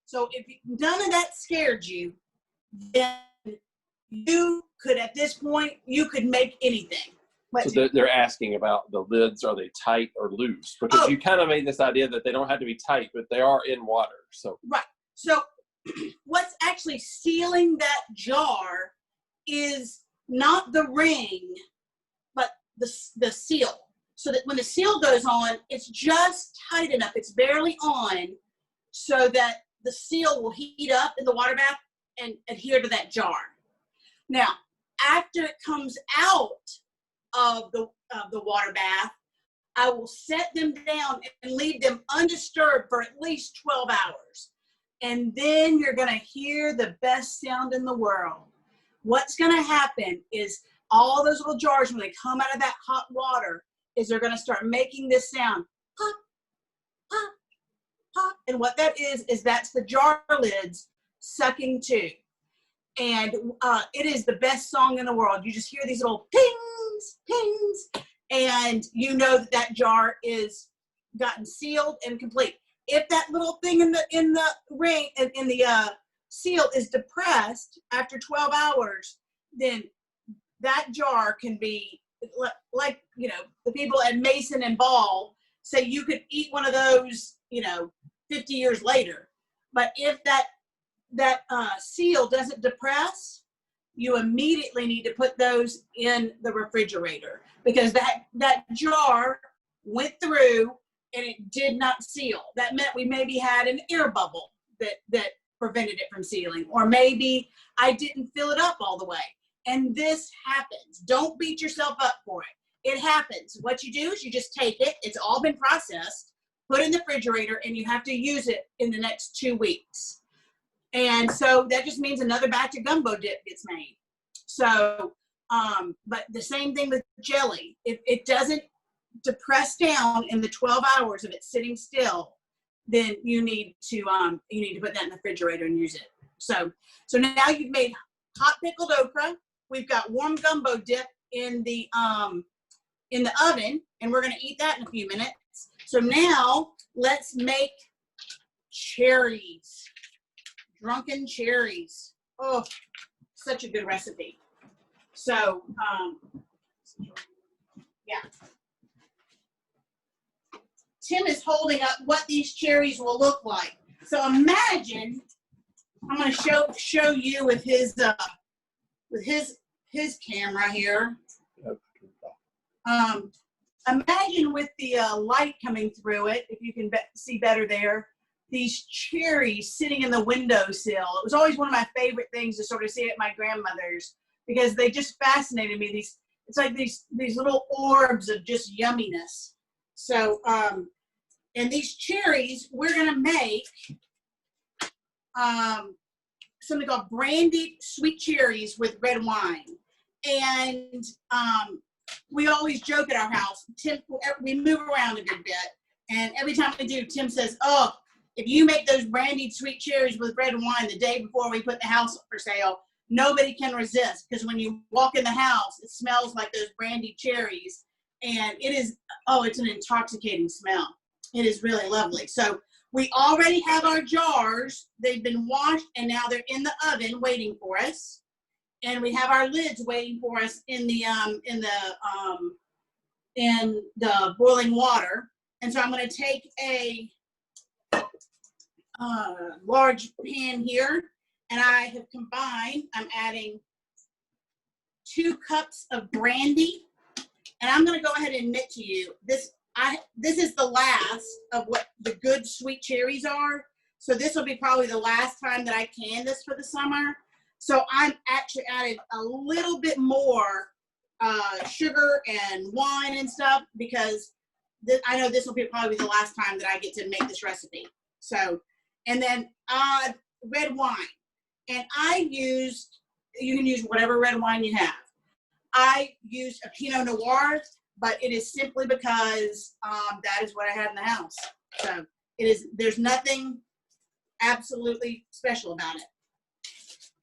So if none of that scared you, then you could, at this point, you could make anything. So they're asking about the lids, are they tight or loose? Because you kind of made this idea that they don't have to be tight, but they are in water. So right. So what's actually sealing that jar is not the ring, but the seal. So that when the seal goes on, it's just tight enough, it's barely on, so that the seal will heat up in the water bath and adhere to that jar. Now, after it comes out of the water bath, I will set them down and leave them undisturbed for at least 12 hours. And then you're gonna hear the best sound in the world. What's gonna happen is all those little jars, when they come out of that hot water, is they're gonna start making this sound, pop, pop, pop. And what that is that's the jar lids sucking too. And it is the best song in the world. You just hear these little pings, pings, and you know that jar is gotten sealed and complete. If that little thing in the ring, in the seal is depressed after 12 hours, then that jar can be, like, you know, the people at Mason and Ball say you could eat one of those, you know, 50 years later. But if that seal doesn't depress, you immediately need to put those in the refrigerator, because that jar went through and it did not seal. That meant we maybe had an air bubble that prevented it from sealing, or maybe I didn't fill it up all the way. And this happens. Don't beat yourself up for it. It happens. What you do is you just take it. It's all been processed, put it in the refrigerator, and you have to use it in the next 2 weeks. And so that just means another batch of gumbo dip gets made. So, but the same thing with jelly. If it doesn't depress down in the 12 hours of it sitting still, then you need to put that in the refrigerator and use it. So now you've made hot pickled okra. We've got warm gumbo dip in the oven, and we're going to eat that in a few minutes. So now let's make cherries. Drunken cherries. Oh, such a good recipe. So, yeah. Tim is holding up what these cherries will look like. So imagine, I'm going to show you with his camera here. Imagine with the light coming through it, if you can see better there, these cherries sitting in the windowsill. It was always one of my favorite things to sort of see at my grandmother's, because they just fascinated me. It's like these little orbs of just yumminess. So, and these cherries, we're gonna make something called brandied sweet cherries with red wine. And we always joke at our house. Tim, we move around a good bit, and every time we do, Tim says, "Oh, if you make those brandied sweet cherries with red wine the day before we put the house up for sale, nobody can resist, because when you walk in the house, it smells like those brandied cherries, and it's an intoxicating smell. It is really lovely." So we already have our jars. They've been washed, and now they're in the oven waiting for us. And we have our lids waiting for us in the boiling water. And so I'm going to take a large pan here, and I have combined. I'm adding 2 cups of brandy, and I'm going to go ahead and admit to you this is the last of what the good sweet cherries are. So this will be probably the last time that I can this for the summer. So I'm actually adding a little bit more sugar and wine and stuff, because I know this will be probably the last time that I get to make this recipe. So, and then red wine. And you can use whatever red wine you have. I used a Pinot Noir, but it is simply because that is what I had in the house. So there's nothing absolutely special about it.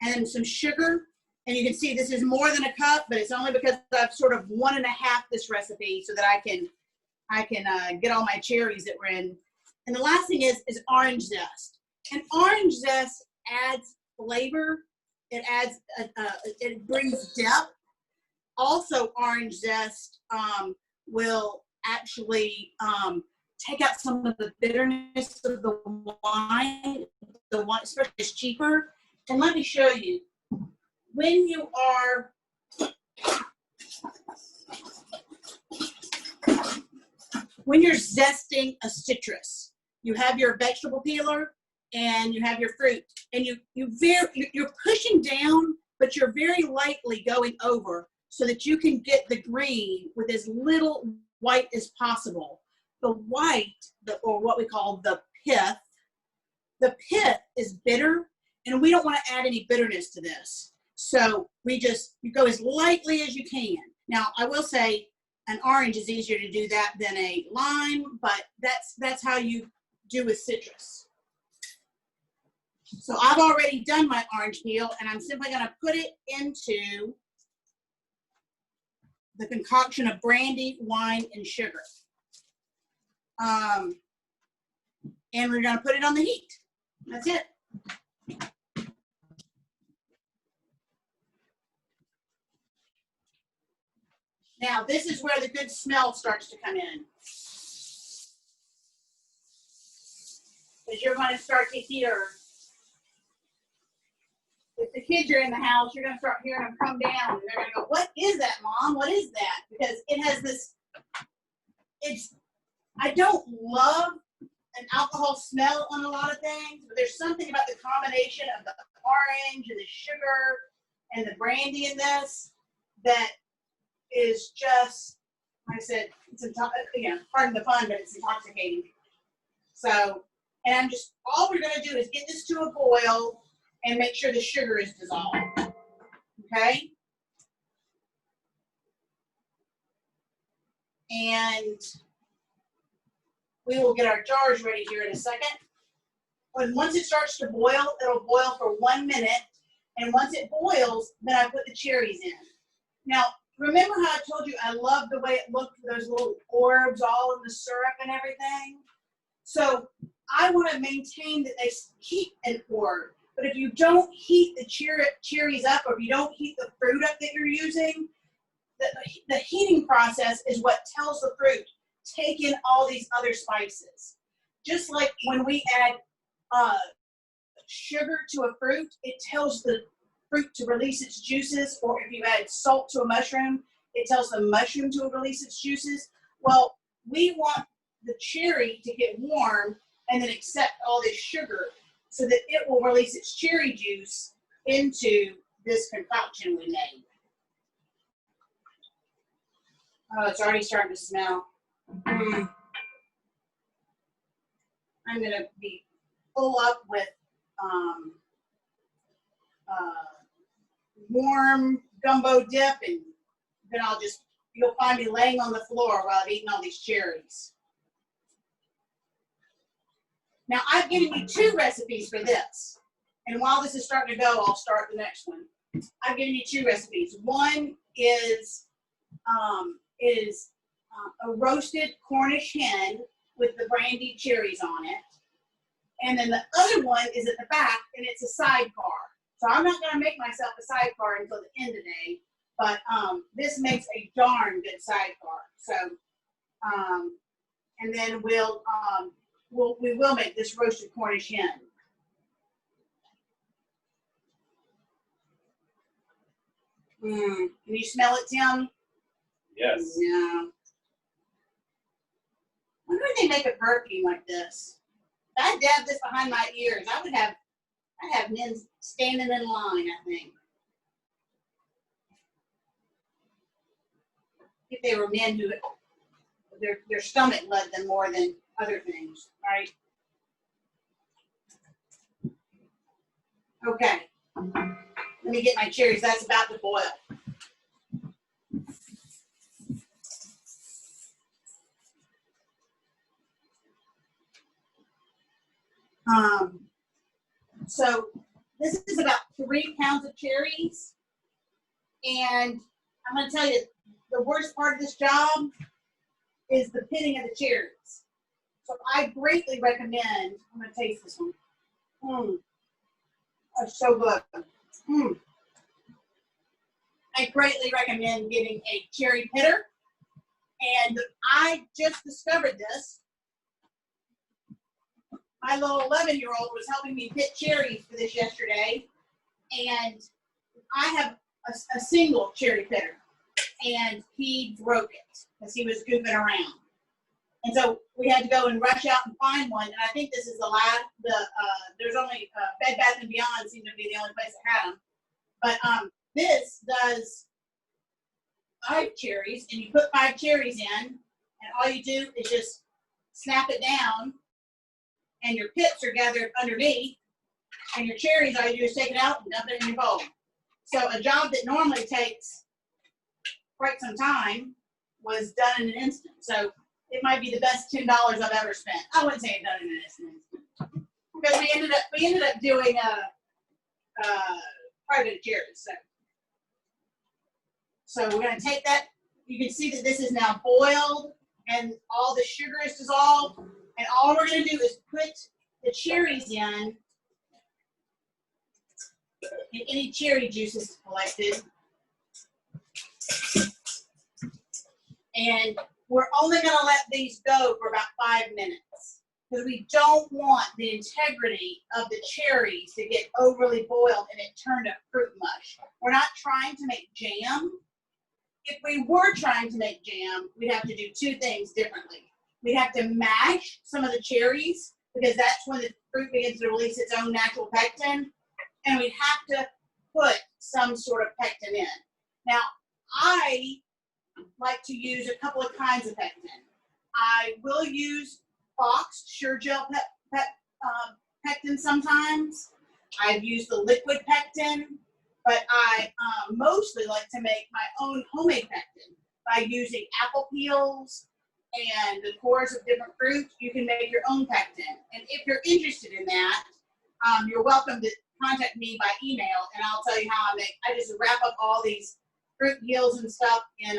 And some sugar, and you can see this is more than a cup, but it's only because I've sort of 1 1/2 this recipe so that I can get all my cherries that were in. And the last thing is orange zest. And orange zest adds flavor. It adds it brings depth. Also, orange zest will actually take out some of the bitterness of the wine. The wine, especially, is cheaper. And let me show you. When you're zesting a citrus, you have your vegetable peeler and you have your fruit, and you're pushing down, but you're very lightly going over so that you can get the green with as little white as possible. The white, or what we call the pith is bitter, and we don't want to add any bitterness to this. So you go as lightly as you can. Now, I will say an orange is easier to do that than a lime, but that's how you do with citrus. So I've already done my orange peel, and I'm simply going to put it into the concoction of brandy, wine, and sugar. And we're going to put it on the heat. That's it. Now, this is where the good smell starts to come in. is you're going to start to hear, if the kids are in the house, you're going to start hearing them come down, and they're going to go, what is that, Mom? What is that? Because it has this, I don't love an alcohol smell on a lot of things, but there's something about the combination of the orange and the sugar and the brandy in this that is just, like I said, it's pardon the pun, but it's intoxicating. So, and I'm just, all we're going to do is get this to a boil and make sure the sugar is dissolved. Okay? And we will get our jars ready here in a second. Once it starts to boil, it'll boil for 1 minute. And once it boils, then I put the cherries in. Now, remember how I told you I love the way it looked with those little orbs all in the syrup and everything? So I want to maintain that they keep an orb. But if you don't heat the cherries up, or if you don't heat the fruit up that you're using, the heating process is what tells the fruit, take in all these other spices. Just like when we add sugar to a fruit, it tells the fruit to release its juices, or if you add salt to a mushroom, it tells the mushroom to release its juices. Well, we want the cherry to get warm and then accept all this sugar so that it will release its cherry juice into this concoction we made. Oh, it's already starting to smell. I'm going to be full up with warm gumbo dip, and then you'll find me laying on the floor while I'm eating all these cherries. Now, I've given you 2 recipes for this. And while this is starting to go, I'll start the next one. I've given you 2 recipes. One is a roasted Cornish hen with the brandied cherries on it. And then the other one is at the back, and it's a sidecar. So I'm not going to make myself a sidecar until the end of the day, but this makes a darn good sidecar. So, and then we will make this roasted Cornish hen. Can you smell it, Tim? Yes. Yeah. I wonder if they make a perfume like this. If I dabbed this behind my ears, I'd have men standing in line, I think. If they were men who their stomach led them more than other things, right? Okay. Let me get my cherries. That's about to boil. So this is about 3 pounds of cherries. And I'm going to tell you, the worst part of this job is the pitting of the cherries. So I greatly recommend, I'm going to taste this one. That's so good. I greatly recommend getting a cherry pitter. And I just discovered this. My little 11-year-old was helping me pit cherries for this yesterday. And I have a single cherry pitter. And he broke it because he was goofing around. And so we had to go and rush out and find one. And I think this is the last, there's only, Bed Bath & Beyond seemed to be the only place that had them. But this does 5 cherries, and you put 5 cherries in, and all you do is just snap it down, and your pits are gathered underneath, and your cherries, all you do is take it out and dump it in your bowl. So a job that normally takes quite some time was done in an instant. So it might be the best $10 I've ever spent. I wouldn't say it done in an instant, because we ended up doing quite a bit of cherries. So we're going to take that. You can see that this is now boiled, and all the sugar is dissolved. And all we're going to do is put the cherries in, and any cherry juice is collected. And we're only going to let these go for about 5 minutes. because we don't want the integrity of the cherries to get overly boiled and it turn to fruit mush. We're not trying to make jam. If we were trying to make jam, we'd have to do two things differently. We'd have to mash some of the cherries because that's when the fruit begins to release its own natural pectin, and we'd have to put some sort of pectin in. Now, I like to use a couple of kinds of pectin. I will use boxed sure gel pectin sometimes. I've used the liquid pectin, but I mostly like to make my own homemade pectin by using apple peels and the cores of different fruits. You can make your own pectin. And if you're interested in that, you're welcome to contact me by email, and I'll tell you how I make. I just wrap up all these fruit peels and stuff in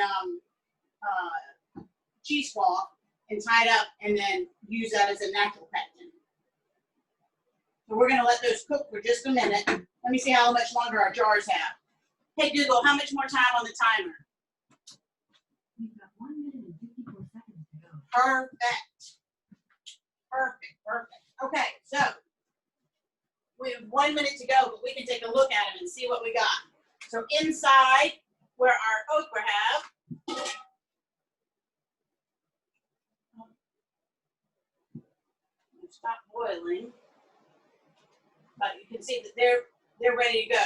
cheesecloth and tie it up, and then use that as a natural pectin. So we're going to let those cook for just a minute. Let me see how much longer our jars have. Hey Google, how much more time on the timer? We've got 1 minute and 54 seconds to go. Perfect. Perfect, perfect. Okay, so we have 1 minute to go, but we can take a look at them and see what we got. So inside where our okra have, stop boiling, but you can see that they're ready to go.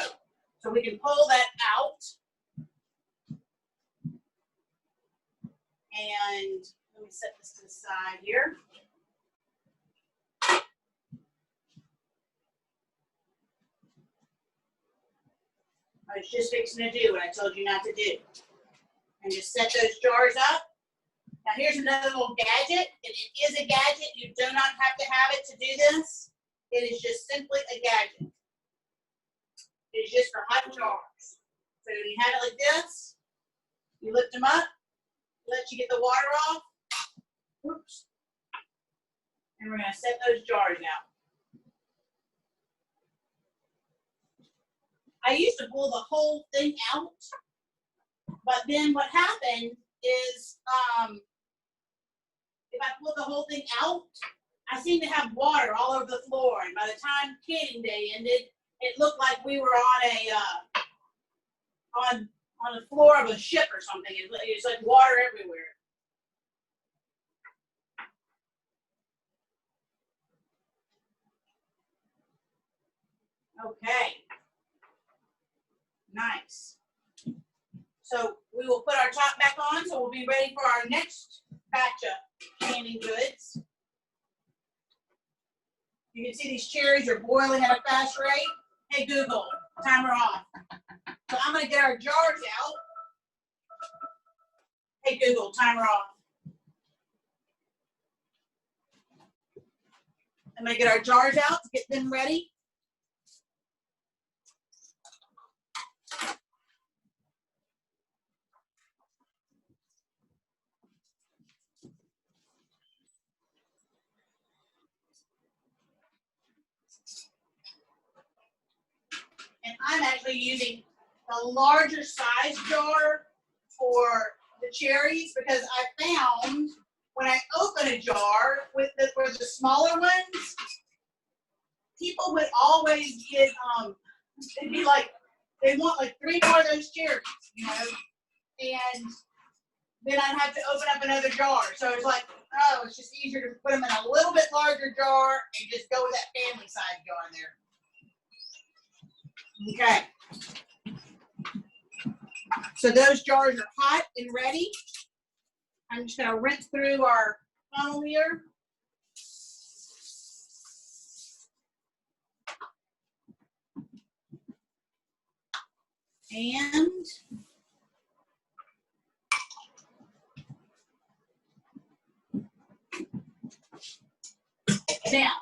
So we can pull that out, and let me set this to the side here. I was just fixing to do what I told you not to do. And just set those jars up. Now here's another little gadget. It is a gadget. You do not have to have it to do this. It is just simply a gadget. It is just for hot jars. So when you have it like this, you lift them up, let you get the water off. Oops. And we're going to set those jars out. I used to pull the whole thing out, but then what happened is if I pulled the whole thing out, I seemed to have water all over the floor, and by the time canning day ended, it looked like we were on a on the floor of a ship or something. It was like water everywhere. Okay. Nice. So we will put our top back on, so we'll be ready for our next batch of canning goods. You can see these cherries are boiling at a fast rate. Hey Google, timer off. So I'm going to get our jars out. Hey Google, timer off. I'm going to get our jars out to get them ready. And I'm actually using the larger size jar for the cherries because I found when I open a jar with the smaller ones, people would always get it'd be like they want like 3 more of those cherries, you know, and then I'd have to open up another jar. So it's like, oh, it's just easier to put them in a little bit larger jar and just go with that family size jar in there. Okay. So those jars are hot and ready. I'm just going to rinse through our funnel here. And now,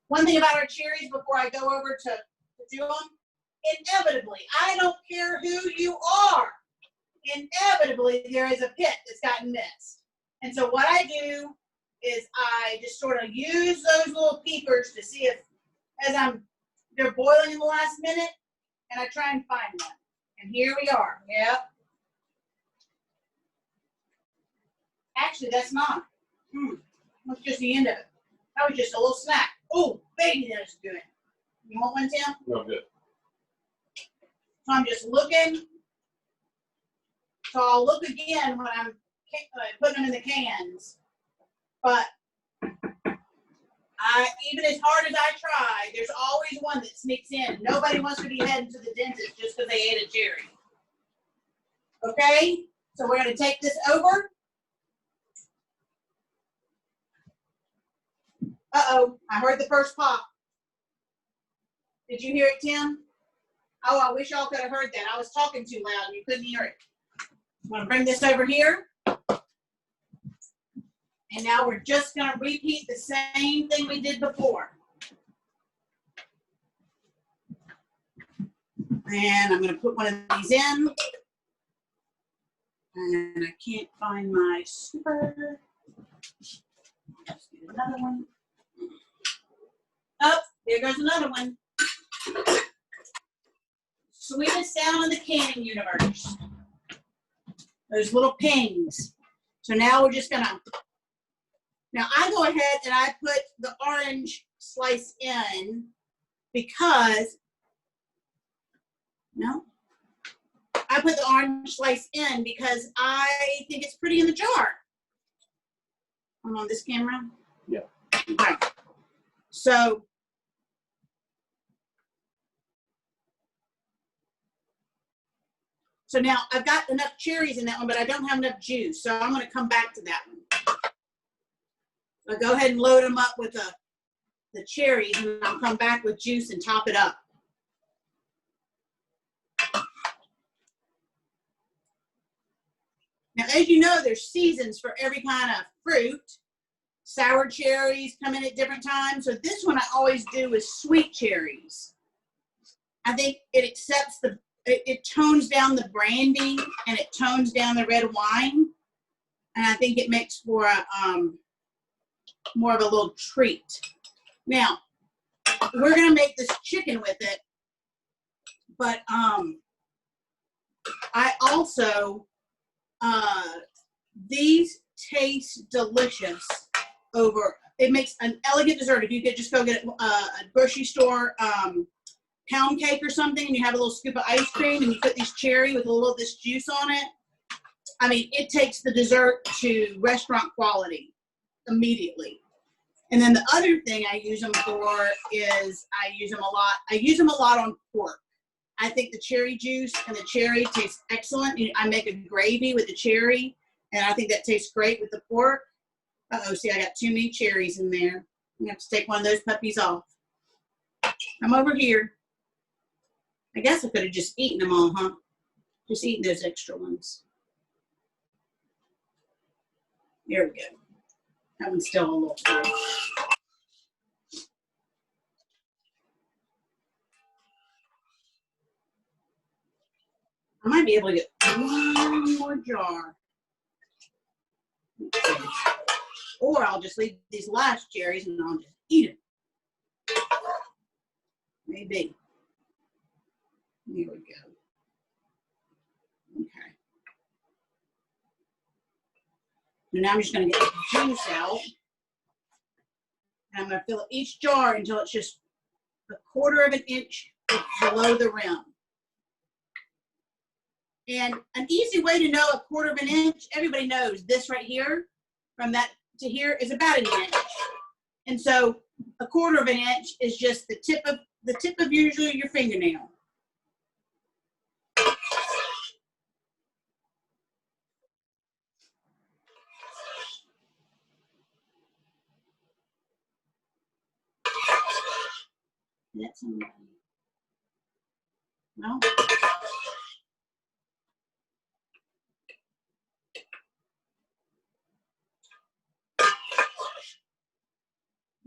one thing about our cherries before I go over to do them, inevitably, I don't care who you are, inevitably there is a pit that's gotten missed. And so what I do is I just sort of use those little peepers to see if, they're boiling in the last minute, and I try and find one. And here we are. Yep. Actually, that's not. That's just the end of it. That was just a little snack. Oh, baby, that is good. You want one, Tim? No good. So I'm just looking. So I'll look again when I'm putting them in the cans. But even as hard as I try, there's always one that sneaks in. Nobody wants to be heading to the dentist just because they ate a cherry. Okay? So we're going to take this over. Uh-oh, I heard the first pop. Did you hear it, Tim? Oh, I wish y'all could have heard that. I was talking too loud and you couldn't hear it. I'm going to bring this over here. And now we're just going to repeat the same thing we did before. And I'm going to put one of these in. And I can't find my super. Let's get another one. Oh, there goes another one. Sweetest sound in the canning universe. Those little pings. So now we're just gonna, now I go ahead and I put the orange slice in because, no, I put the orange slice in because I think it's pretty in the jar. I'm on this camera? Yeah. Okay. So, now I've got enough cherries in that one, but I don't have enough juice. So I'm going to come back to that one. I'll go ahead and load them up with the cherries, and I'll come back with juice and top it up. Now, as you know, there's seasons for every kind of fruit. Sour cherries come in at different times. So this one I always do is sweet cherries. I think it accepts it tones down the brandy and it tones down the red wine. And I think it makes for a, more of a little treat. Now, we're gonna make this chicken with it, but I also, these taste delicious over, it makes an elegant dessert. If you could just go get a grocery store pound cake or something, and you have a little scoop of ice cream, and you put these cherry with a little of this juice on it. I mean, it takes the dessert to restaurant quality immediately. And then the other thing I use them for is I use them a lot on pork. I think the cherry juice and the cherry taste excellent. I make a gravy with the cherry, and I think that tastes great with the pork. Uh-oh, see, I got too many cherries in there. I'm going to have to take one of those puppies off. I'm over here. I guess I could have just eaten them all, huh? Just eating those extra ones. There we go. That one's still a little full. I might be able to get one more jar. Or I'll just leave these last cherries and I'll just eat them. Maybe. Here we go. Okay. And now I'm just going to get the juice out. And I'm going to fill each jar until it's just a 1/4 of an inch below the rim. And an easy way to know a 1/4 of an inch, everybody knows this right here, from that to here is about 1 inch. And so a 1/4 of an inch is just the tip of usually your fingernail. That's no.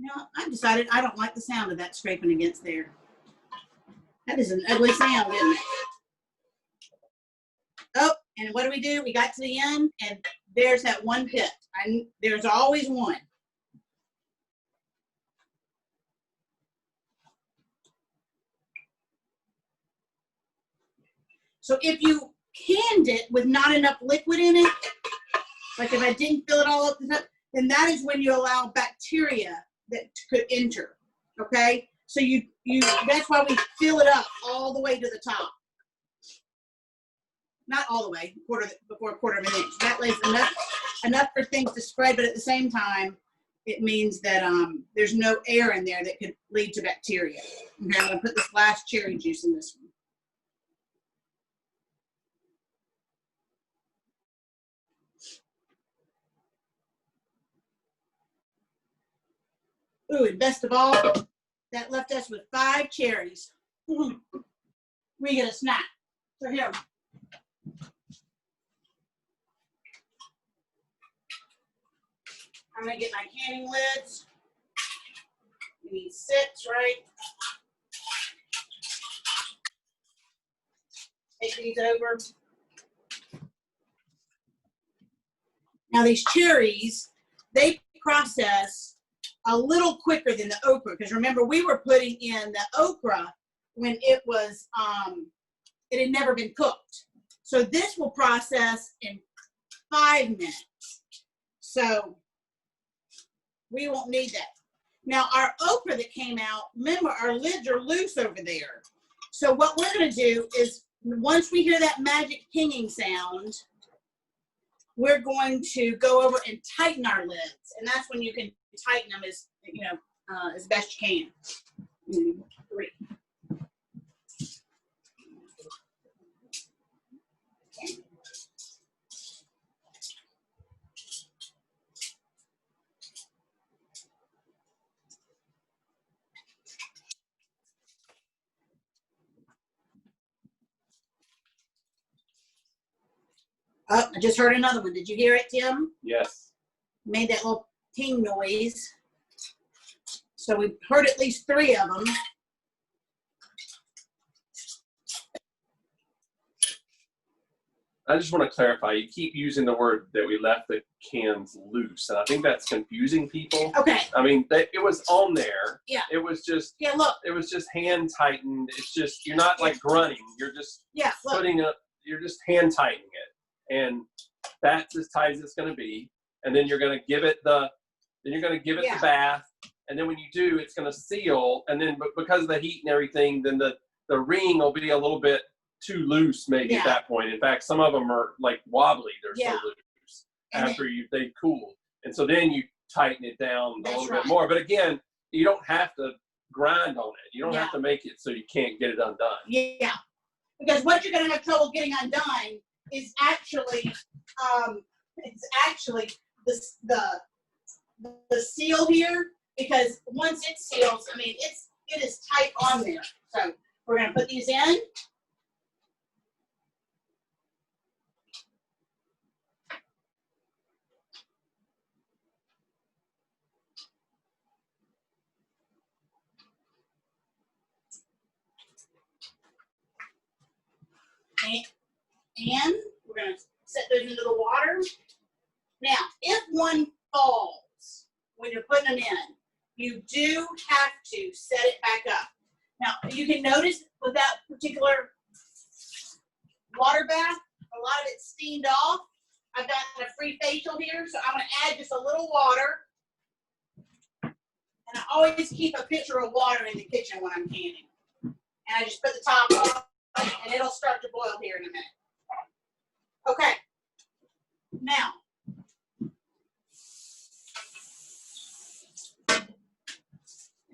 No, I've decided I don't like the sound of that scraping against there. That is an ugly sound, isn't it? Oh, and what do? We got to the end, and there's that one pit. There's always one. So if you canned it with not enough liquid in it, like if I didn't fill it all up, then that is when you allow bacteria that could enter. Okay, so you that's why we fill it up all the way to the top. Not all the way, before a quarter of an inch. That leaves enough for things to spread, but at the same time, it means that there's no air in there that could lead to bacteria. Okay, I'm gonna put this last cherry juice in this one. Ooh, and best of all, that left us with 5 cherries. We get a snack. So here. I'm gonna get my canning lids. We need 6, right? Take these over. Now these cherries, they process a little quicker than the okra, because remember we were putting in the okra when it was it had never been cooked. So this will process in 5 minutes. So we won't need that. Now our okra that came out, remember our lids are loose over there. So what we're gonna do is once we hear that magic pinging sound, we're going to go over and tighten our lids. And that's when you can tighten them as, you know, as best you can. 3. Oh, I just heard another one. Did you hear it, Tim? Yes. Made that little ping noise. So we've heard at least 3 of them. I just want to clarify, you keep using the word that we left the cans loose, and I think that's confusing people. Okay. I mean, it was on there. Yeah. It was just, Yeah, look. it was just hand tightened. It's just, you're not like grunting. You're just Yeah, look. you're just hand tightening it. And that's as tight as it's going to be. And then you're going to give it the bath. And then when you do, it's going to seal. And then because of the heat and everything, then the ring will be a little bit too loose maybe at that point. In fact, some of them are like wobbly. They're so loose after they cool. And so then you tighten it down a little bit more. But again, you don't have to grind on it. You don't have to make it so you can't get it undone. Yeah. Because what you're going to have trouble getting undone is actually, the seal here, because once it seals, I mean, it is tight on there. So we're going to put these in. And we're going to set those into the water. Now, if one falls when you're putting them in, you do have to set it back up. Now, you can notice with that particular water bath, a lot of it's steamed off. I've got a free facial here, so I'm going to add just a little water. And I always keep a pitcher of water in the kitchen when I'm canning. And I just put the top on, and it'll start to boil here in a minute. Okay. Now,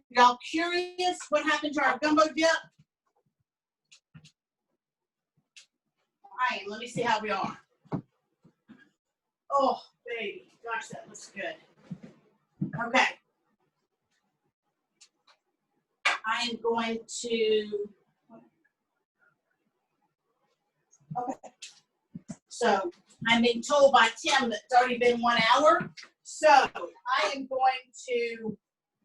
y'all curious what happened to our gumbo dip? I am. Let me see how we are. Oh, baby. Gosh, that looks good. Okay. I am going to, okay. So I'm being told by Tim that it's already been 1 hour. So I am going to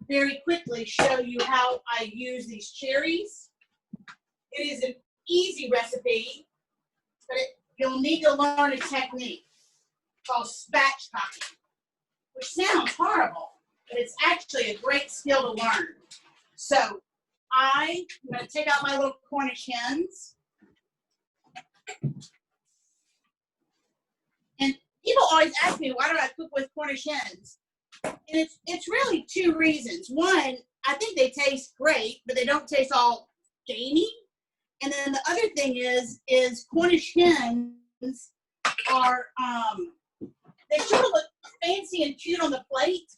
very quickly show you how I use these cherries. It is an easy recipe, but you'll need to learn a technique called spatchcocking, which sounds horrible, but it's actually a great skill to learn. So I'm going to take out my little Cornish hens. And people always ask me, why do I cook with Cornish hens? And it's really two reasons. One, I think they taste great, but they don't taste all gamey. And then the other thing is Cornish hens are they sort of look fancy and cute on the plate.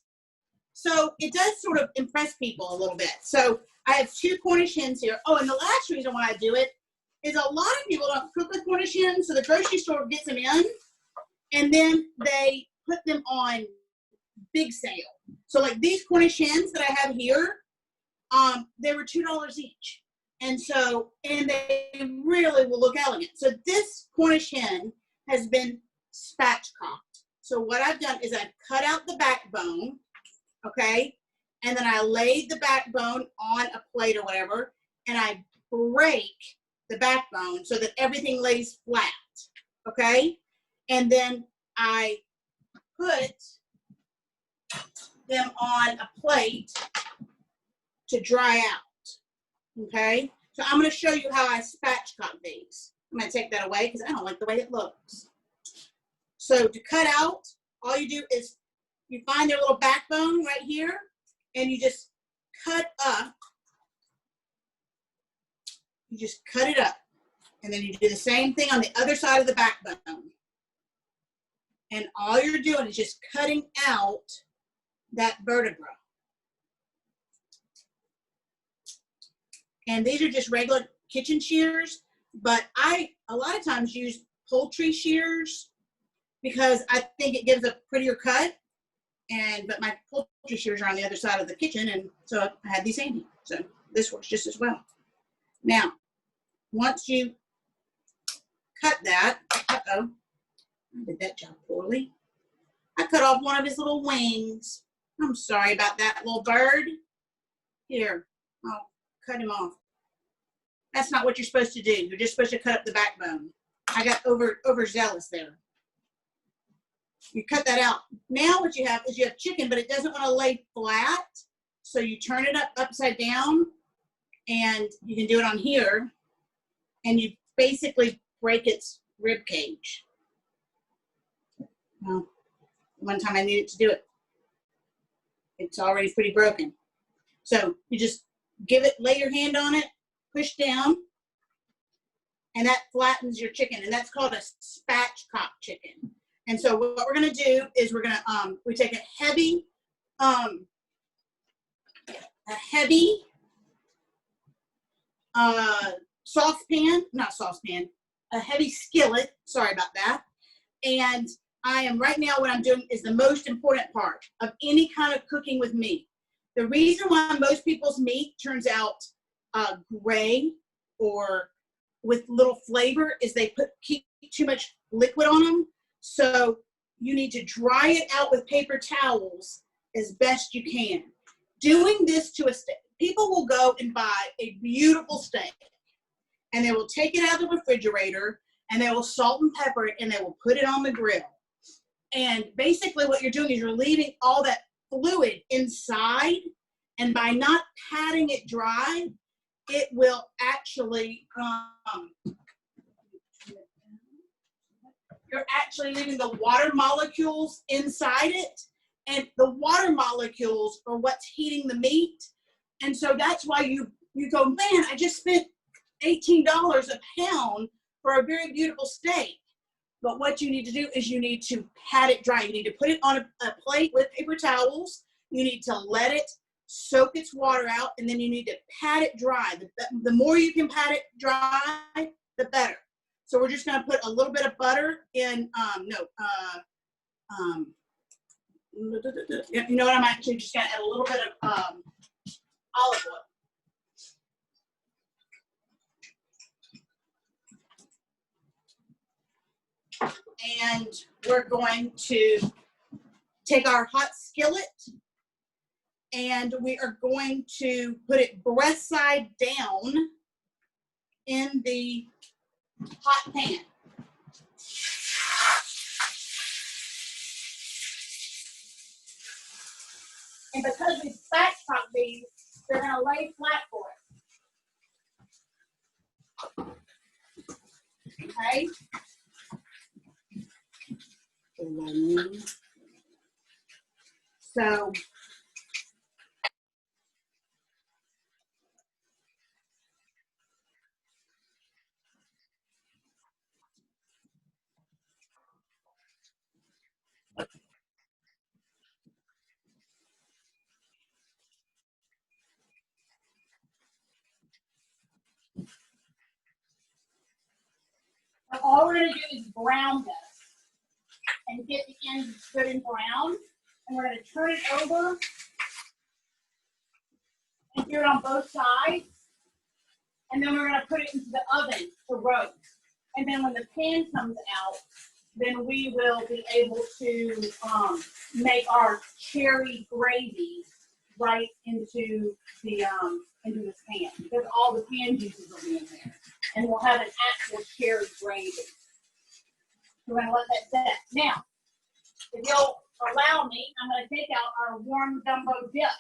So it does sort of impress people a little bit. So I have 2 Cornish hens here. Oh, and the last reason why I do it is a lot of people don't cook with Cornish hens, so the grocery store gets them in, and then they put them on big sale. So like these Cornish hens that I have here, they were $2 each. And they really will look elegant. So this Cornish hen has been spatchcocked. So what I've done is I've cut out the backbone, okay? And then I laid the backbone on a plate or whatever, and I break the backbone so that everything lays flat, okay? And then I put them on a plate to dry out, okay? So I'm going to show you how I spatchcock these. I'm going to take that away because I don't like the way it looks. So to cut out, all you do is you find their little backbone right here, and you just cut up. You just cut it up. And then you do the same thing on the other side of the backbone. And all you're doing is just cutting out that vertebra. And these are just regular kitchen shears, but I a lot of times use poultry shears because I think it gives a prettier cut. But my poultry shears are on the other side of the kitchen, and so I had these handy. So this works just as well. Now, once you cut that, I did that job poorly. I cut off one of his little wings. I'm sorry about that, little bird. Here, I'll cut him off. That's not what you're supposed to do. You're just supposed to cut up the backbone. I got overzealous there. You cut that out. Now what you have is you have chicken, but it doesn't want to lay flat. So you turn it upside down, and you can do it on here, and you basically break its rib cage. Well, one time I needed to do it. It's already pretty broken. So you just lay your hand on it, push down, and that flattens your chicken, and that's called a spatchcock chicken. And so what we're going to do is we're going to we take a heavy a heavy skillet. Sorry about that. And right now what I'm doing is the most important part of any kind of cooking with meat. The reason why most people's meat turns out gray or with little flavor is they keep too much liquid on them. So you need to dry it out with paper towels as best you can. Doing this to a steak, people will go and buy a beautiful steak, and they will take it out of the refrigerator, and they will salt and pepper it, and they will put it on the grill. And basically what you're doing is you're leaving all that fluid inside, and by not patting it dry, it will actually, you're actually leaving the water molecules inside it, and the water molecules are what's heating the meat. And so that's why you go, man, I just spent $18 a pound for a very beautiful steak. But what you need to do is you need to pat it dry. You need to put it on a plate with paper towels. You need to let it soak its water out, and then you need to pat it dry. The more you can pat it dry, the better. So we're just going to put a little bit of butter in, you know what, I'm actually just going to add a little bit of olive oil. And we're going to take our hot skillet, and we are going to put it breast side down in the hot pan. And because we spatchcock these, they're going to lay flat for it. Okay? So all we're gonna do is brown this and get the ends good and brown. And we're gonna turn it over and do it on both sides. And then we're gonna put it into the oven to roast. And then when the pan comes out, then we will be able to make our cherry gravy right into the into this pan, because all the pan juices will be in there, and we'll have an actual cherry gravy. We're gonna let that set. Now, if you'll allow me, I'm gonna take out our warm gumbo dip.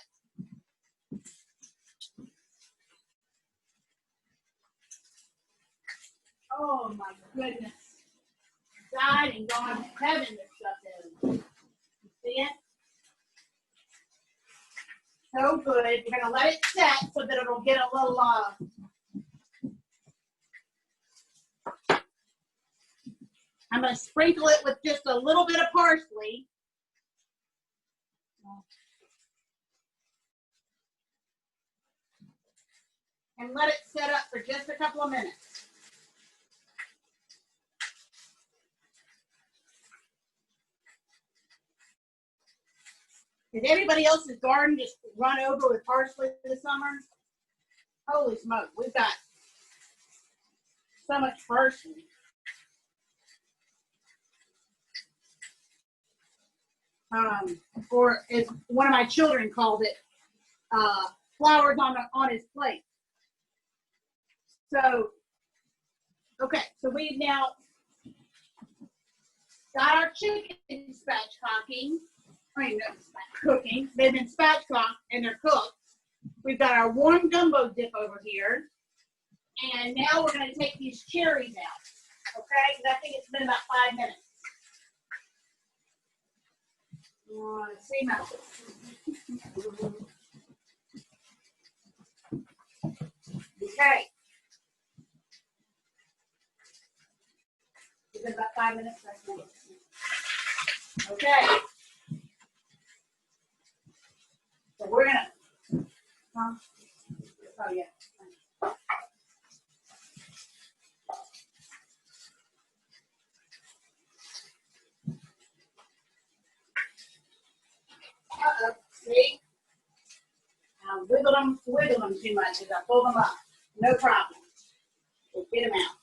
Oh my goodness. God and gone to heaven, this stuff is. You see it? So good. You're going to let it set so that it'll get a little, I'm going to sprinkle it with just a little bit of parsley. And let it set up for just a couple of minutes. Did everybody else's garden just run over with parsley this summer? Holy smoke, we've got so much parsley. Or as one of my children called it, flowers on his plate. So, okay, so we've now got our chicken spatchcocking. Cooking. They've been spatchcocked and they're cooked. We've got our warm gumbo dip over here. And now we're going to take these cherries out. Okay? Because I think it's been about 5 minutes. Let's see now. Okay. It's been about 5 minutes. Okay. So we're gonna. Oh yeah. See? I wiggle them too much as I pull them up. No problem. We'll get them out.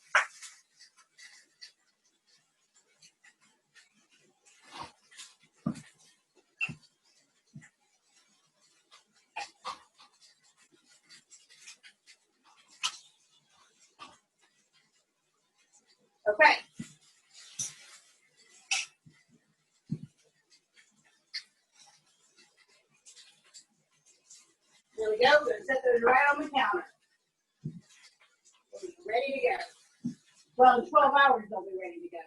Okay. There we go. We're going to set those right on the counter. We'll be ready to go. Well, in 12 hours, they'll be ready to go.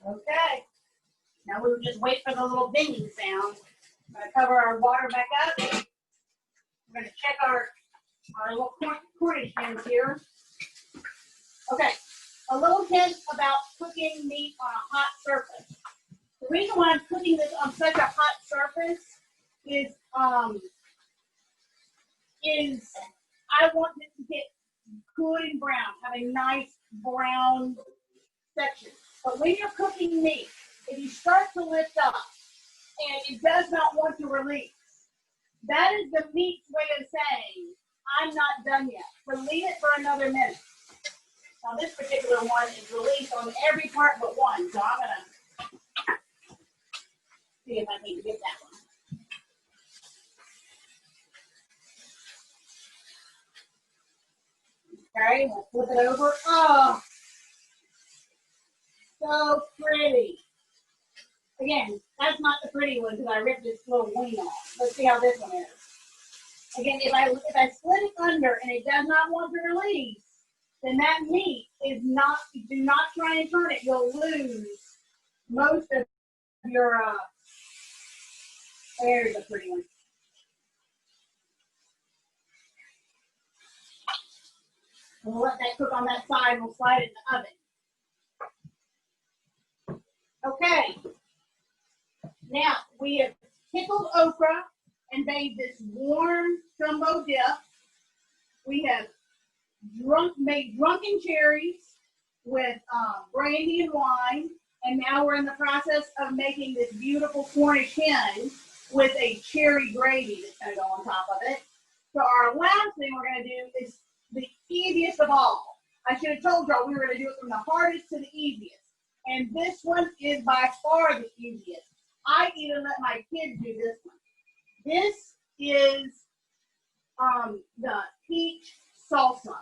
Okay. Now we'll just wait for the little dinging sound. I'm going to cover our water back up. We're going to check our little Cornish hens here. Okay. A little hint about cooking meat on a hot surface. The reason why I'm cooking this on such a hot surface is I want it to get good and brown, have a nice brown section. But when you're cooking meat, if you start to lift up and it does not want to release, that is the meat's way of saying, I'm not done yet. So leave it for another minute. Now this particular one is released on every part but one, so I'm gonna see if I can get that one. Okay, we'll flip it over. Oh, so pretty. Again, that's not the pretty one because I ripped this little wing off. Let's see how this one is. Again, if I split it under and it does not want to release, then that meat is not, do not try and turn it. You'll lose most of your, there's a pretty one. We'll let that cook on that side and we'll slide it in the oven. Okay. Now, we have pickled okra and made this warm jumbo dip. We have made drunken cherries with brandy and wine. And now we're in the process of making this beautiful Cornish hen with a cherry gravy that's going to go on top of it. So our last thing we're going to do is the easiest of all. I should have told y'all we were going to do it from the hardest to the easiest. And this one is by far the easiest. I even let my kids do this one. This is the peach salsa.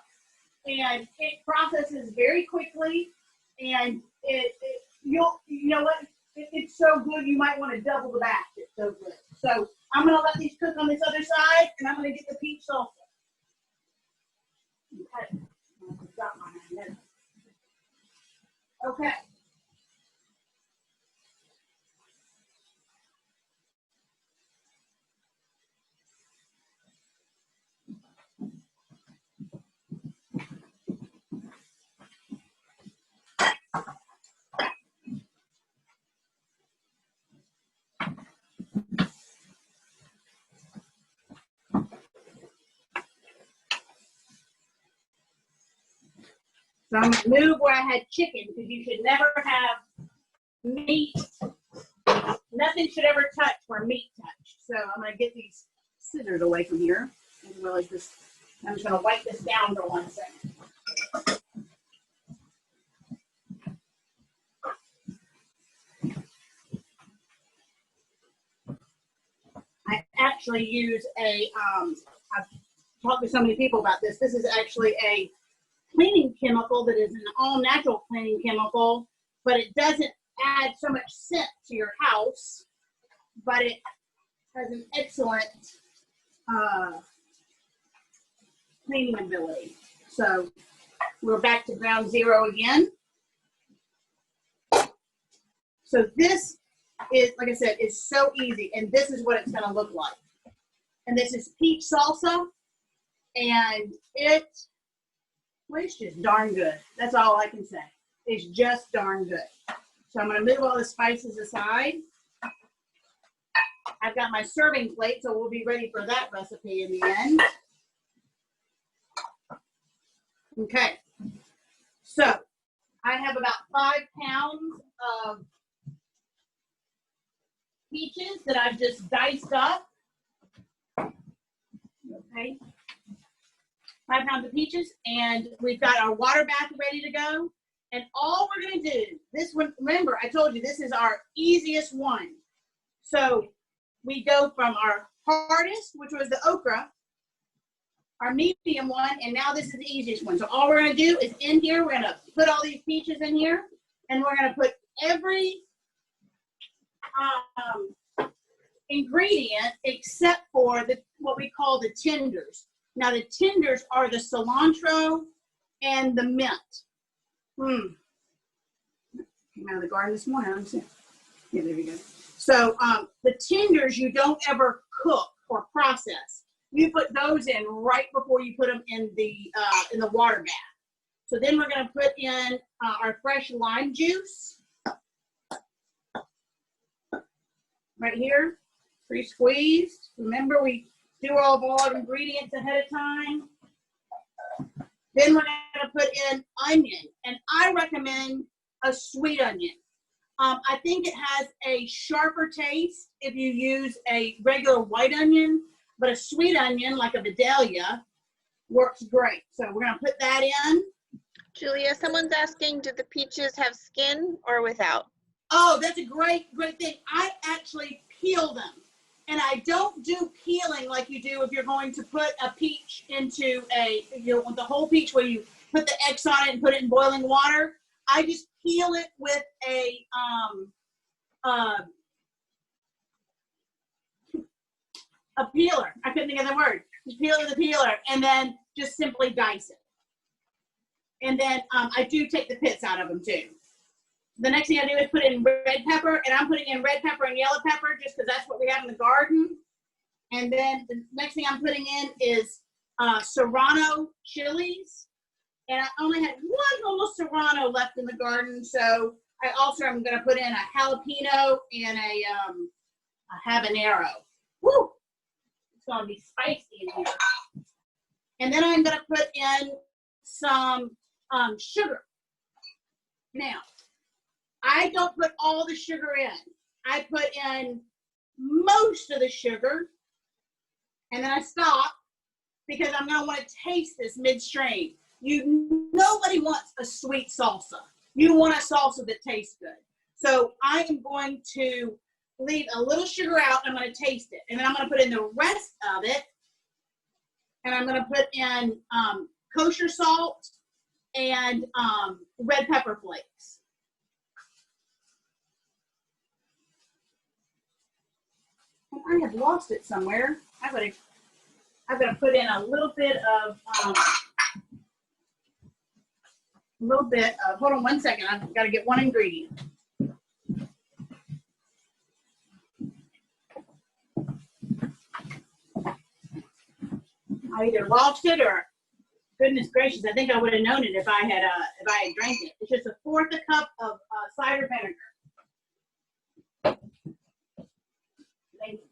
And it processes very quickly. And you know what? It's so good you might want to double the batch. It's so good. So I'm going to let these cook on this other side, and I'm going to get the peach salsa. Okay. So I'm going to move where I had chicken because you should never have meat. Nothing should ever touch where meat touched. So I'm going to get these scissors away from here. I didn't realize this. I'm just going to wipe this down for 1 second. I actually use I've talked to so many people about this. This is actually a cleaning chemical that is an all-natural cleaning chemical, but it doesn't add so much scent to your house, but it has an excellent cleaning ability. So we're back to ground zero again. So this is, like I said, is so easy, and this is what it's going to look like. And this is peach salsa, and it's just darn good. That's all I can say. It's just darn good. So I'm going to move all the spices aside. I've got my serving plate, so we'll be ready for that recipe in the end. Okay. So I have about 5 pounds of peaches that I've just diced up. Okay. 5 pounds of peaches, and we've got our water bath ready to go. And all we're going to do, this one, remember, I told you this is our easiest one. So we go from our hardest, which was the okra, our medium one, and now this is the easiest one. So all we're going to do is in here, we're going to put all these peaches in here, and we're going to put every ingredient except for what we call the tenders. Now the tenders are the cilantro and the mint. Came out of the garden this morning. Yeah, there we go. So the tenders you don't ever cook or process. You put those in right before you put them in the water bath. So then we're going to put in our fresh lime juice right here, pre-squeezed. Remember, we do all of our ingredients ahead of time. Then we're going to put in onion, and I recommend a sweet onion. I think it has a sharper taste if you use a regular white onion, but a sweet onion, like a Vidalia, works great. So we're going to put that in. Julia, someone's asking, do the peaches have skin or without? Oh, that's a great thing. I actually peel them. And I don't do peeling like you do if you're going to put a peach into the whole peach where you put the X on it and put it in boiling water. I just peel it with a peeler. I couldn't think of the word. You peel it with a peeler and then just simply dice it. And then I do take the pits out of them too. The next thing I do is put in red pepper, and I'm putting in red pepper and yellow pepper just because that's what we have in the garden. And then the next thing I'm putting in is serrano chilies. And I only had one little serrano left in the garden, so I also am going to put in a jalapeno and a habanero. Woo! It's going to be spicy in here. And then I'm going to put in some sugar. Now, I don't put all the sugar in. I put in most of the sugar, and then I stop because I'm going to want to taste this midstream. Nobody wants a sweet salsa. You want a salsa that tastes good. So I am going to leave a little sugar out. I'm going to taste it, and then I'm going to put in the rest of it, and I'm going to put in kosher salt and red pepper flakes. I have lost it somewhere. I've got to put in a little bit of hold on one second. I've got to get one ingredient. I either lost it or, goodness gracious, I think I would have known it if I had drank it. It's just 1/4 cup of cider vinegar. Thank you.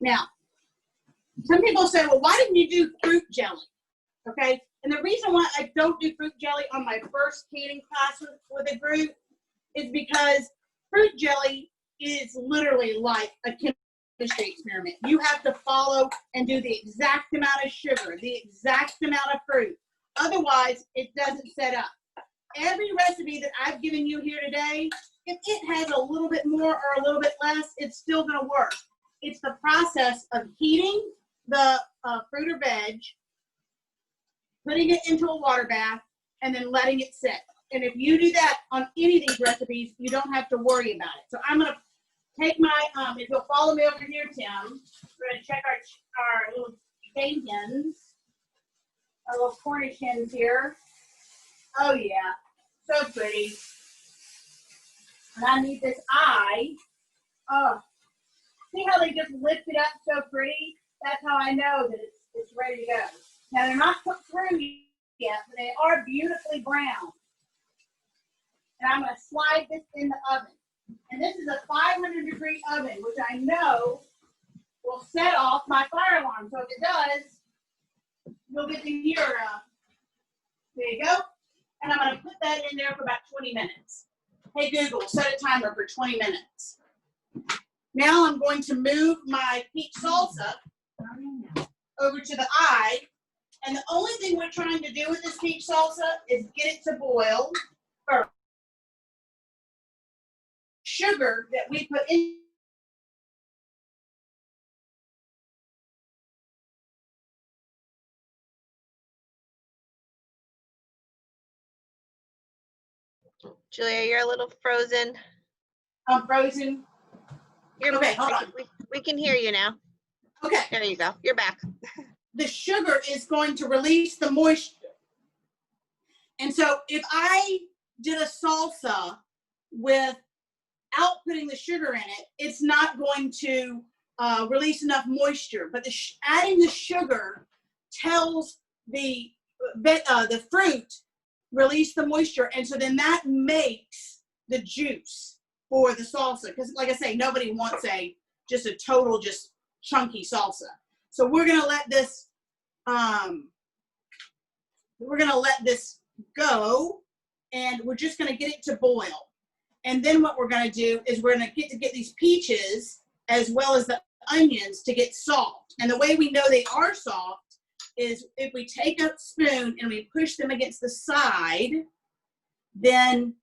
Now, some people say, well, why didn't you do fruit jelly? Okay, and the reason why I don't do fruit jelly on my first canning class with a group is because fruit jelly is literally like a chemistry experiment. You have to follow and do the exact amount of sugar, the exact amount of fruit. Otherwise, it doesn't set up. Every recipe that I've given you here today, if it has a little bit more or a little bit less, it's still going to work. It's the process of heating the fruit or veg, putting it into a water bath, and then letting it sit. And if you do that on any of these recipes, you don't have to worry about it. So I'm going to take my, if you'll follow me over here, Tim, we're going to check our little cane hens, our little Cornish hens here. Oh, yeah, so pretty. And I need this eye. Oh, see how they just lift it up so pretty? That's how I know that it's ready to go. Now, they're not cooked through yet, but they are beautifully brown. And I'm going to slide this in the oven. And this is a 500-degree oven, which I know will set off my fire alarm. So if it does, you'll get to hear, there you go. And I'm going to put that in there for about 20 minutes. Hey, Google, set a timer for 20 minutes. Now I'm going to move my peach salsa over to the eye. And the only thing we're trying to do with this peach salsa is get it to boil. Or sugar that we put in. Julia, you're a little frozen. I'm frozen. You're Okay, hold on. We can hear you now. Okay. There you go. You're back. The sugar is going to release the moisture. And so if I did a salsa without putting the sugar in it, it's not going to release enough moisture. But adding the sugar tells the fruit release the moisture. And so then that makes the juice for the salsa. Because like I say, nobody wants just a total, just chunky salsa. So we're going to let this, go, and we're just going to get it to boil. And then what we're going to do is we're going to get these peaches as well as the onions to get soft. And the way we know they are soft is if we take a spoon and we push them against the side, then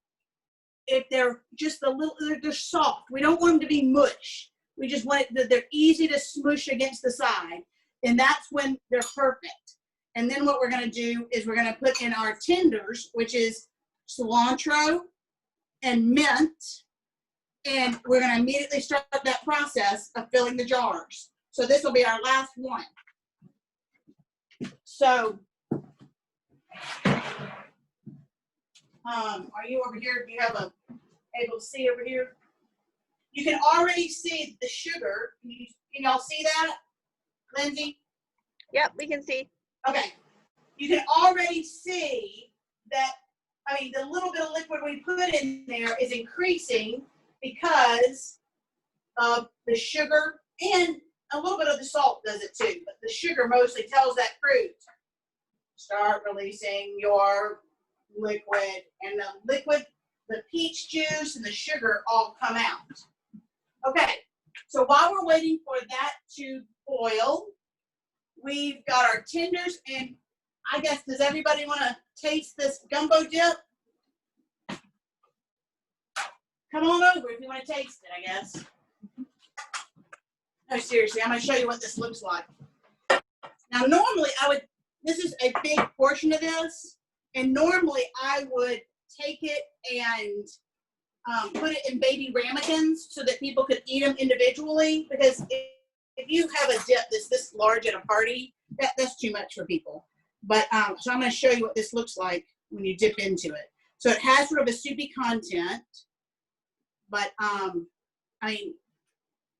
if they're just a little, they're soft. We don't want them to be mush. We just want it that they're easy to smush against the side. And that's when they're perfect. And then what we're going to do is we're going to put in our tenders, which is cilantro and mint. And we're going to immediately start that process of filling the jars. So this will be our last one. So, are you over here? Do you have able to see over here? You can already see the sugar. Can y'all see that, Lindsay? Yep, we can see. Okay. You can already see that, I mean, the little bit of liquid we put in there is increasing because of the sugar, and a little bit of the salt does it too, but the sugar mostly tells that fruit, start releasing your liquid, and the peach juice and the sugar all come out. Okay, so while we're waiting for that to boil, we've got our tenders, and I guess, does everybody want to taste this gumbo dip? Come on over if you want to taste it, I guess. No, seriously, I'm going to show you what this looks like. Now, normally this is a big portion of this, and normally I would take it and put it in baby ramekins so that people could eat them individually, because if you have a dip that's this large at a party, that's too much for people. But so I'm going to show you what this looks like when you dip into it. So it has sort of a soupy content, but I mean,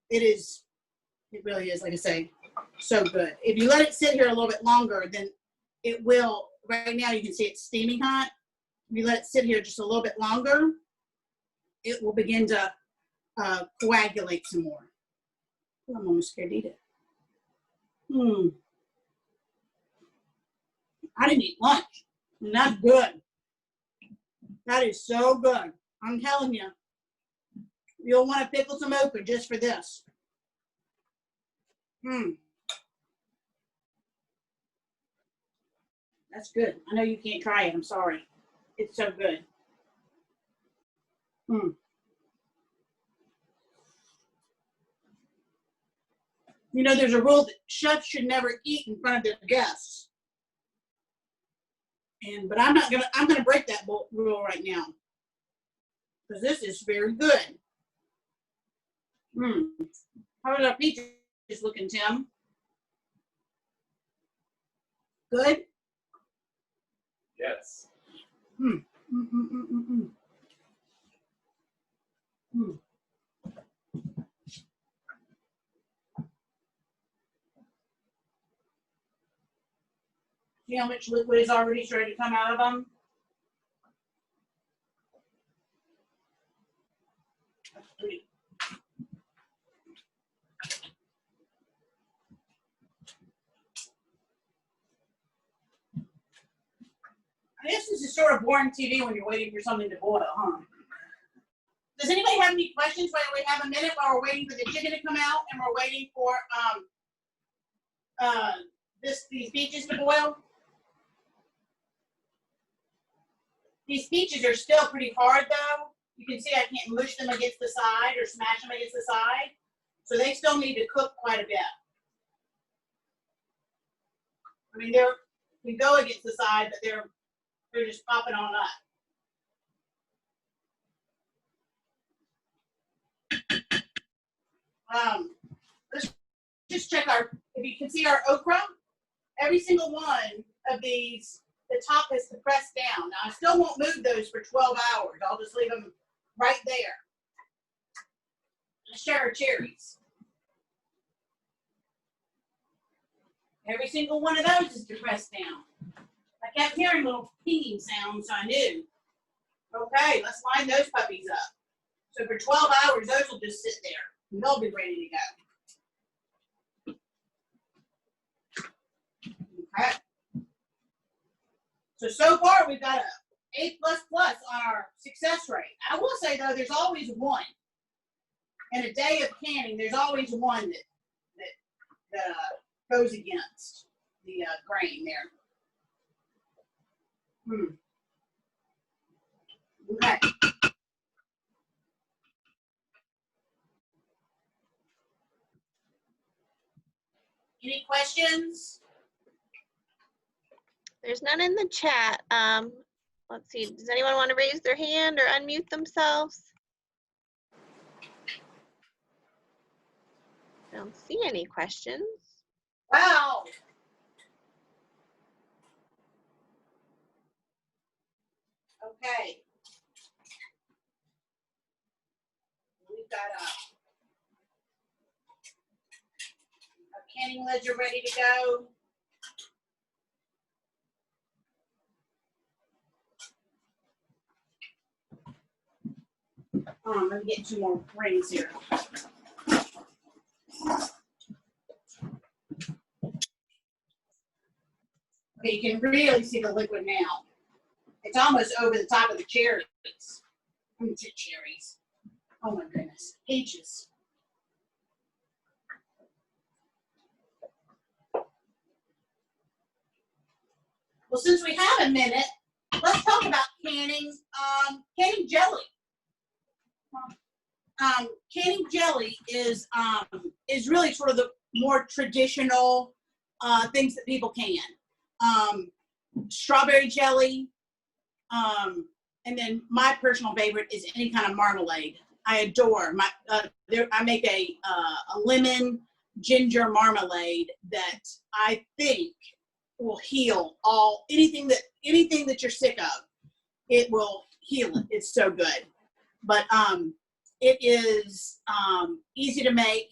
it really is, like I say, so good. If you let it sit here a little bit longer, then it will, right now you can see it's steaming hot. If you let it sit here just a little bit longer, it will begin to coagulate some more. Oh, I'm almost scared to eat it. I didn't eat lunch, and that's good. That is so good. I'm telling you. You'll want to pickle some okra just for this. That's good. I know you can't try it. I'm sorry. It's so good. You know, there's a rule that chefs should never eat in front of their guests. But I'm gonna break that rule right now, because this is very good. How are our peaches looking, Tim? Good? Yes. See how much liquid is already starting to come out of them? That's pretty. I guess this is sort of boring TV when you're waiting for something to boil, huh? Does anybody have any questions while we have a minute while we're waiting for the chicken to come out and we're waiting for these peaches to boil? These peaches are still pretty hard though. You can see I can't mush them against the side or smash them against the side. So they still need to cook quite a bit. I mean, they go against the side, but they're just popping on up. Let's just check if you can see our okra, every single one of these, the top is compressed down. Now, I still won't move those for 12 hours. I'll just leave them right there. Let's share our cherries. Every single one of those is compressed down. I kept hearing little pinging sounds, so I knew. Okay, let's line those puppies up. So for 12 hours, those will just sit there, and they'll be ready to go. Okay. So far, we've got a A++ on our success rate. I will say, though, there's always one. In a day of canning, there's always one that goes against. grain there. Okay. Any questions? There's none in the chat. Let's see, does anyone want to raise their hand or unmute themselves? I don't see any questions. Wow. Okay. We've got a canning ledger ready to go. Let me get 2 more rings here. Okay, you can really see the liquid now. It's almost over the top of the cherries. I mean, cherries. Oh my goodness, peaches. Well, since we have a minute, let's talk about canning jelly. Canning jelly is really sort of the more traditional things that people can. Strawberry jelly, and then my personal favorite is any kind of marmalade. I adore I make a lemon ginger marmalade that I think will heal anything that you're sick of. It will heal it. It's so good. But it is easy to make.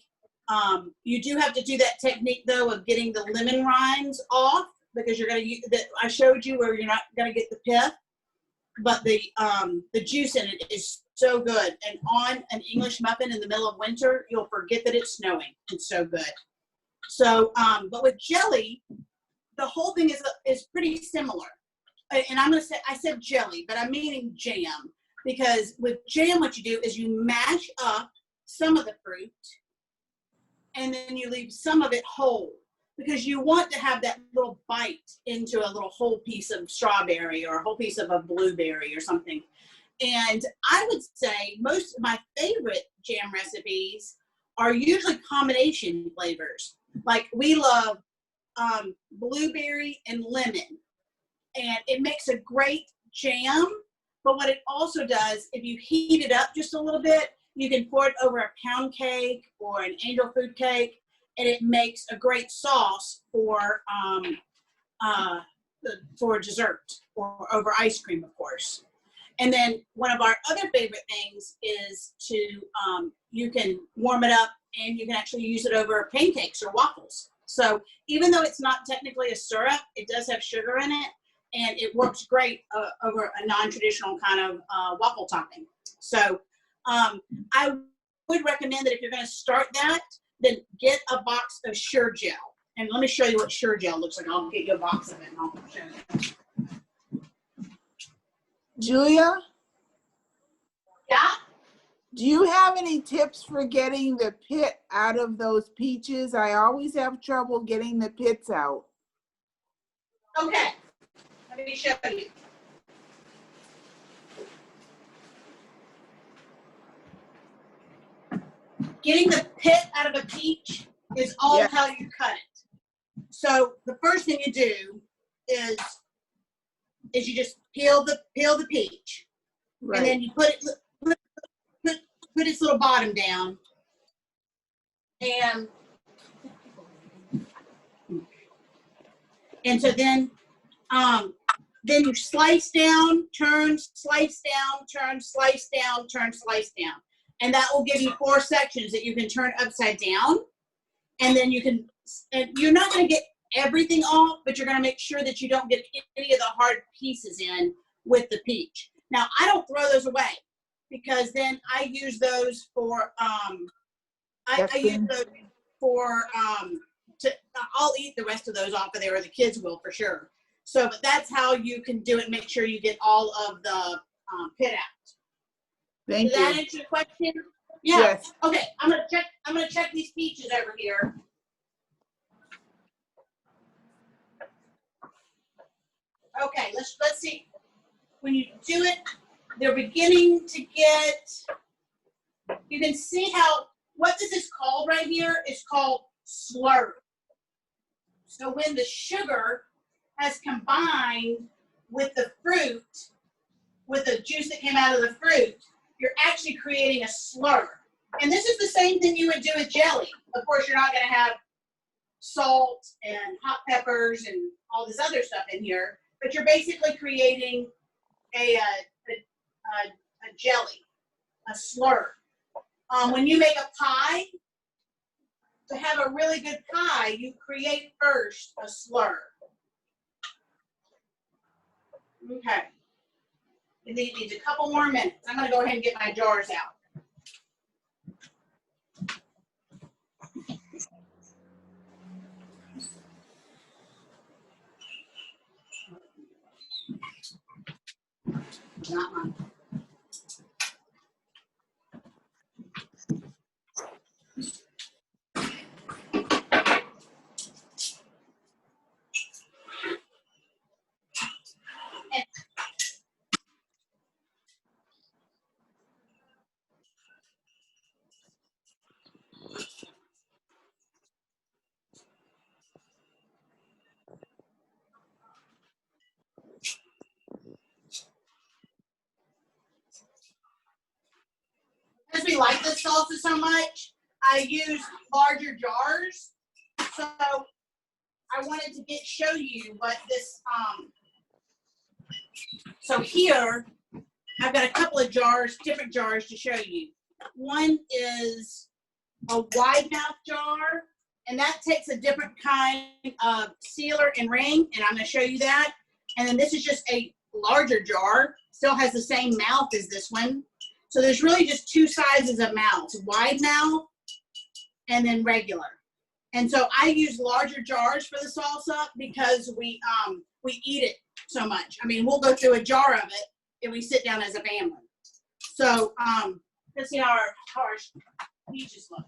You do have to do that technique though of getting the lemon rinds off, because you're going to use that. I showed you where you're not going to get the pith, but the juice in it is so good. And on an English muffin in the middle of winter, you'll forget that it's snowing. It's so good. So, but with jelly, the whole thing is pretty similar. And I'm going to say, I said jelly, but I'm meaning jam, because with jam, what you do is you mash up some of the fruit and then you leave some of it whole, because you want to have that little bite into a little whole piece of strawberry or a whole piece of a blueberry or something. And I would say most of my favorite jam recipes are usually combination flavors. Like we love blueberry and lemon, and it makes a great jam. But what it also does, if you heat it up just a little bit, you can pour it over a pound cake or an angel food cake, and it makes a great sauce for dessert or over ice cream, of course. And then one of our other favorite things is to you can warm it up and you can actually use it over pancakes or waffles. So even though it's not technically a syrup, it does have sugar in it, and it works great over a non-traditional kind of waffle topping. So I would recommend that if you're going to start that, then get a box of Sure Gel. And let me show you what Sure Gel looks like. I'll get you a box of it and I'll show you. Julia, Yeah? do you have any tips for getting the pit out of those peaches? I always have trouble getting the pits out. Okay. Let me show you. Getting the pit out of a peach is all how you cut it. So the first thing you do is you just peel the peach, Right. and then you put its little bottom down, and so then you slice down, turn, slice down, turn, slice down, turn, slice down. And that will give you 4 sections that you can turn upside down. And then and you're not going to get everything off, but you're going to make sure that you don't get any of the hard pieces in with the peach. Now, I don't throw those away, because then I use those for, I'll eat the rest of those off of there, or the kids will for sure. So, but that's how you can do it. Make sure you get all of the pit out. Thank Does you. that answer your question? Yeah. Yes. Okay, I'm gonna check these peaches over here. Okay, let's see. When you do it, they're beginning to get, you can see how, what this is called right here is called slurry. So when the sugar has combined with the fruit, with the juice that came out of the fruit, you're actually creating a slur. And this is the same thing you would do with jelly. Of course, you're not going to have salt and hot peppers and all this other stuff in here, but you're basically creating a jelly, a slur. When you make a pie, to have a really good pie, you create first a slur. Okay. It needs a couple more minutes. I'm going to go ahead and get my jars out. Not mine. Because we like this salsa so much, I use larger jars. So I wanted to show you what this, so here, I've got a couple of jars, different jars to show you. One is a wide mouth jar, and that takes a different kind of sealer and ring, and I'm going to show you that. And then this is just a larger jar, still has the same mouth as this one. So there's really just two sizes of mouths, wide mouth and then regular. And so I use larger jars for the salsa because we eat it so much. I mean, we'll go through a jar of it if we sit down as a family. So let's see how our peaches look.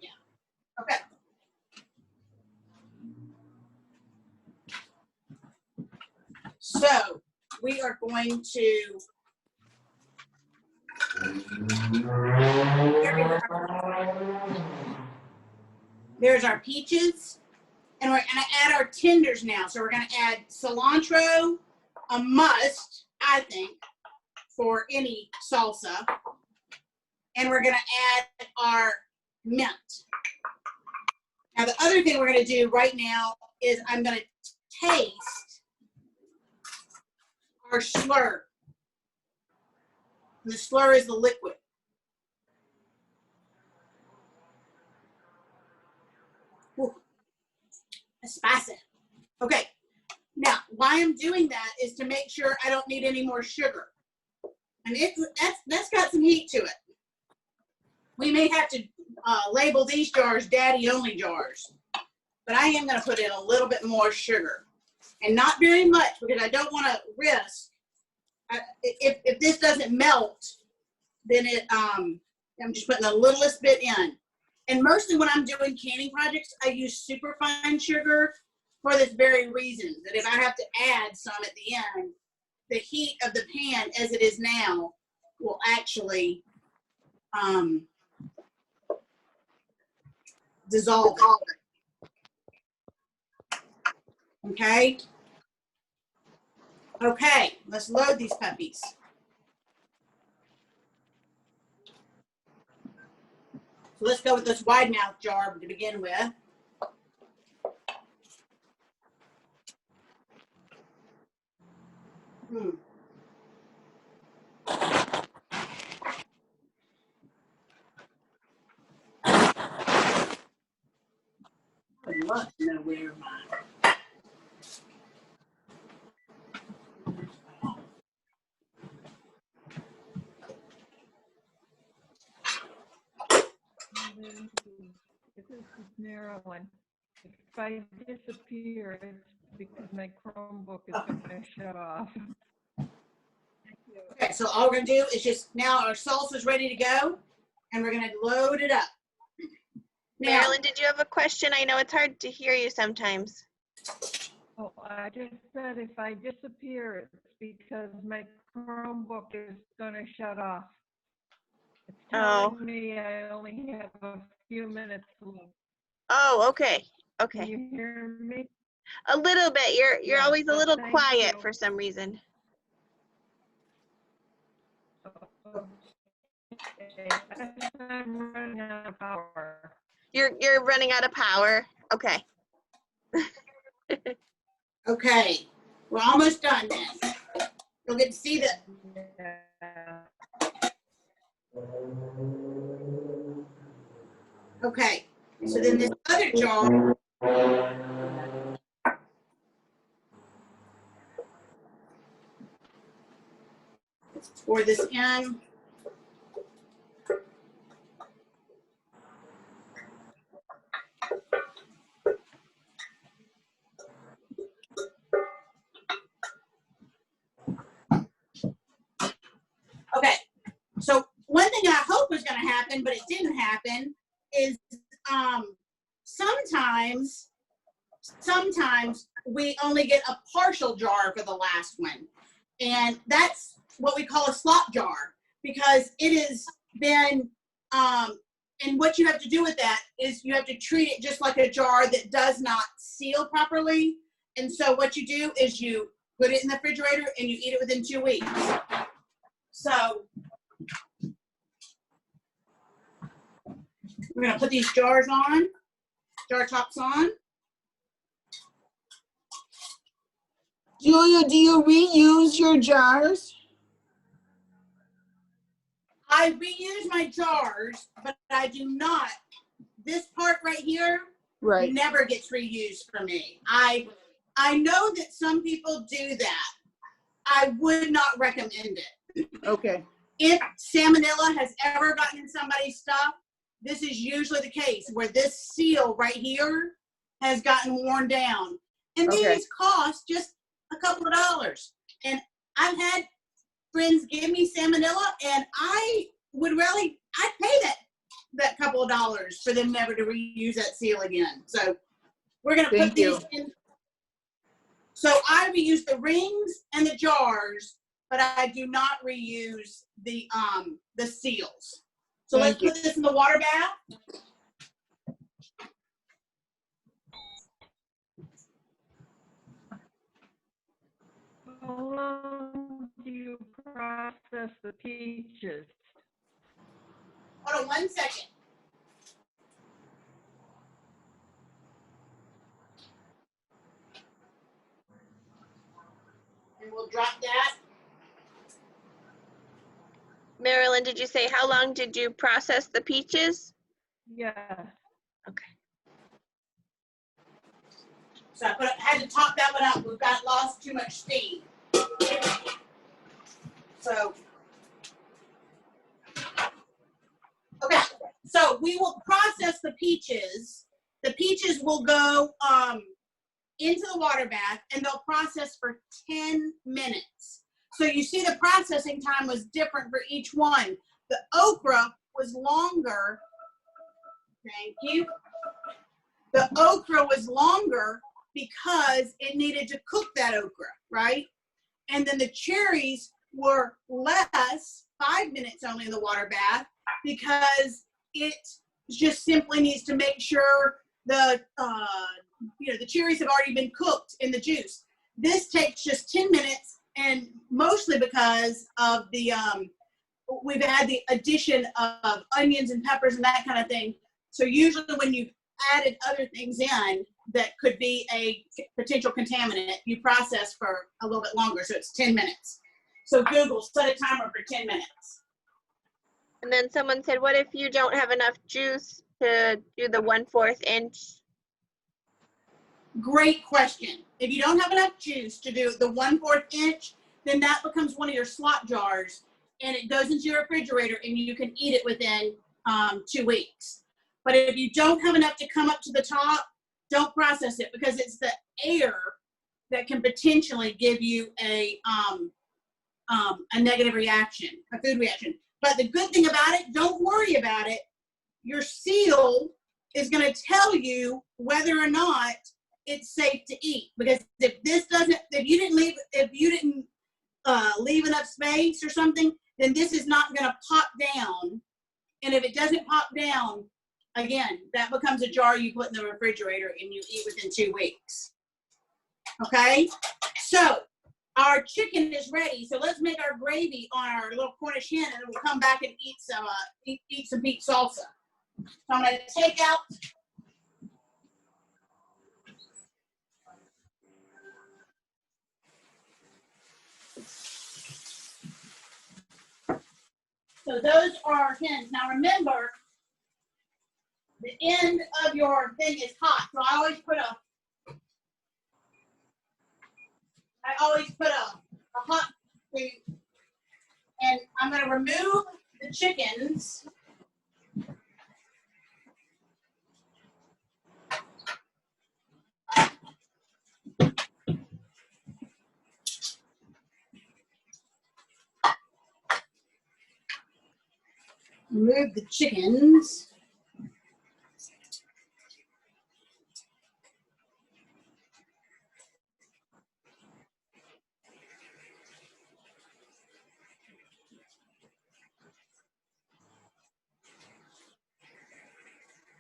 Yeah. Okay. So we are going to there's our peaches, and we're going to add our tenders now. So we're going to add cilantro, a must, I think, for any salsa. And we're going to add our mint. Now, the other thing we're going to do right now is I'm going to taste our slur. And the slur is the liquid. Ooh, it's spicy. Okay, now why I'm doing that is to make sure I don't need any more sugar. And that's got some heat to it. We may have to label these jars daddy only jars, but I am going to put in a little bit more sugar, and not very much because I don't want to risk. If this doesn't melt, then I'm just putting the littlest bit in. And mostly when I'm doing canning projects, I use super fine sugar for this very reason, that if I have to add some at the end, the heat of the pan as it is now will actually dissolve it. Okay? Okay, let's load these puppies. So let's go with this wide mouth jar to begin with. I would love to know where mine. This is Marilyn. If I disappear, it's because my Chromebook is going to shut off. Okay, so all we're gonna do is just, now our salsa is ready to go, and we're gonna load it up. Now, Marilyn, did you have a question? I know it's hard to hear you sometimes. Oh, I just said if I disappear, it's because my Chromebook is gonna shut off. It's telling me I only have a few minutes left. Oh, okay. Can Okay. you hear me? A little bit. You're Yeah, always a so little thank quiet you. for some reason. Okay, I'm running out of power. You're running out of power. Okay. okay, we're almost done then. You'll get to see the, Yeah. okay. So then this other jar, let's pour this in. Okay, so one thing I hope was going to happen, but it didn't happen, is sometimes we only get a partial jar for the last one. And that's what we call a slop jar, because it has been, and what you have to do with that is you have to treat it just like a jar that does not seal properly. And so what you do is you put it in the refrigerator and you eat it within 2 weeks. So we're gonna put these jar tops on. Julia, do you reuse your jars? I reuse my jars, but I do not. This part right here Right. never gets reused for me. I know that some people do that. I would not recommend it. Okay. If salmonella has ever gotten in somebody's stuff, this is usually the case where this seal right here has gotten worn down. And Okay. these cost just a couple of dollars. And I've had friends give me salmonella, and I'd pay that couple of dollars for them never to reuse that seal again. So we're gonna Thank put these in. So I reuse the rings and the jars, but I do not reuse the seals. So Thank let's put this in the water bath. How long do you process the peaches? Hold on 1 second. And we'll drop that. Marilyn, did you say how long did you process the peaches? Yeah. Okay. So I had to top that one up. We've got lost too much steam. So, okay. So we will process the peaches. The peaches will go into the water bath, and they'll process for 10 minutes. So you see the processing time was different for each one. The okra was longer. Thank you. The okra was longer because it needed to cook that okra, right? And then the cherries were less, 5 minutes only in the water bath, because it just simply needs to make sure the cherries have already been cooked in the juice. This takes just 10 minutes, and mostly because of the we've had the addition of onions and peppers and that kind of thing. So usually when you've added other things in that could be a potential contaminant, you process for a little bit longer, so it's 10 minutes. So Google, set a timer for 10 minutes. And then someone said, what if you don't have enough juice to do the 1/4 inch? Great question. If you don't have enough juice to do the 1/4 inch, then that becomes one of your slop jars, and it goes into your refrigerator, and you can eat it within 2 weeks. But if you don't have enough to come up to the top, don't process it, because it's the air that can potentially give you a negative reaction, a food reaction. But the good thing about it, don't worry about it. Your seal is going to tell you whether or not it's safe to eat. Because if you didn't leave enough space or something, then this is not going to pop down. And if it doesn't pop down, again, that becomes a jar you put in the refrigerator and you eat within 2 weeks. Okay? So our chicken is ready. So let's make our gravy on our little Cornish hen, and then we'll come back and eat some beef salsa. So I'm going to take out so those are our hens. Now remember, the end of your thing is hot. So I always put a hot thing, and I'm going to remove the chickens. Remove the chickens.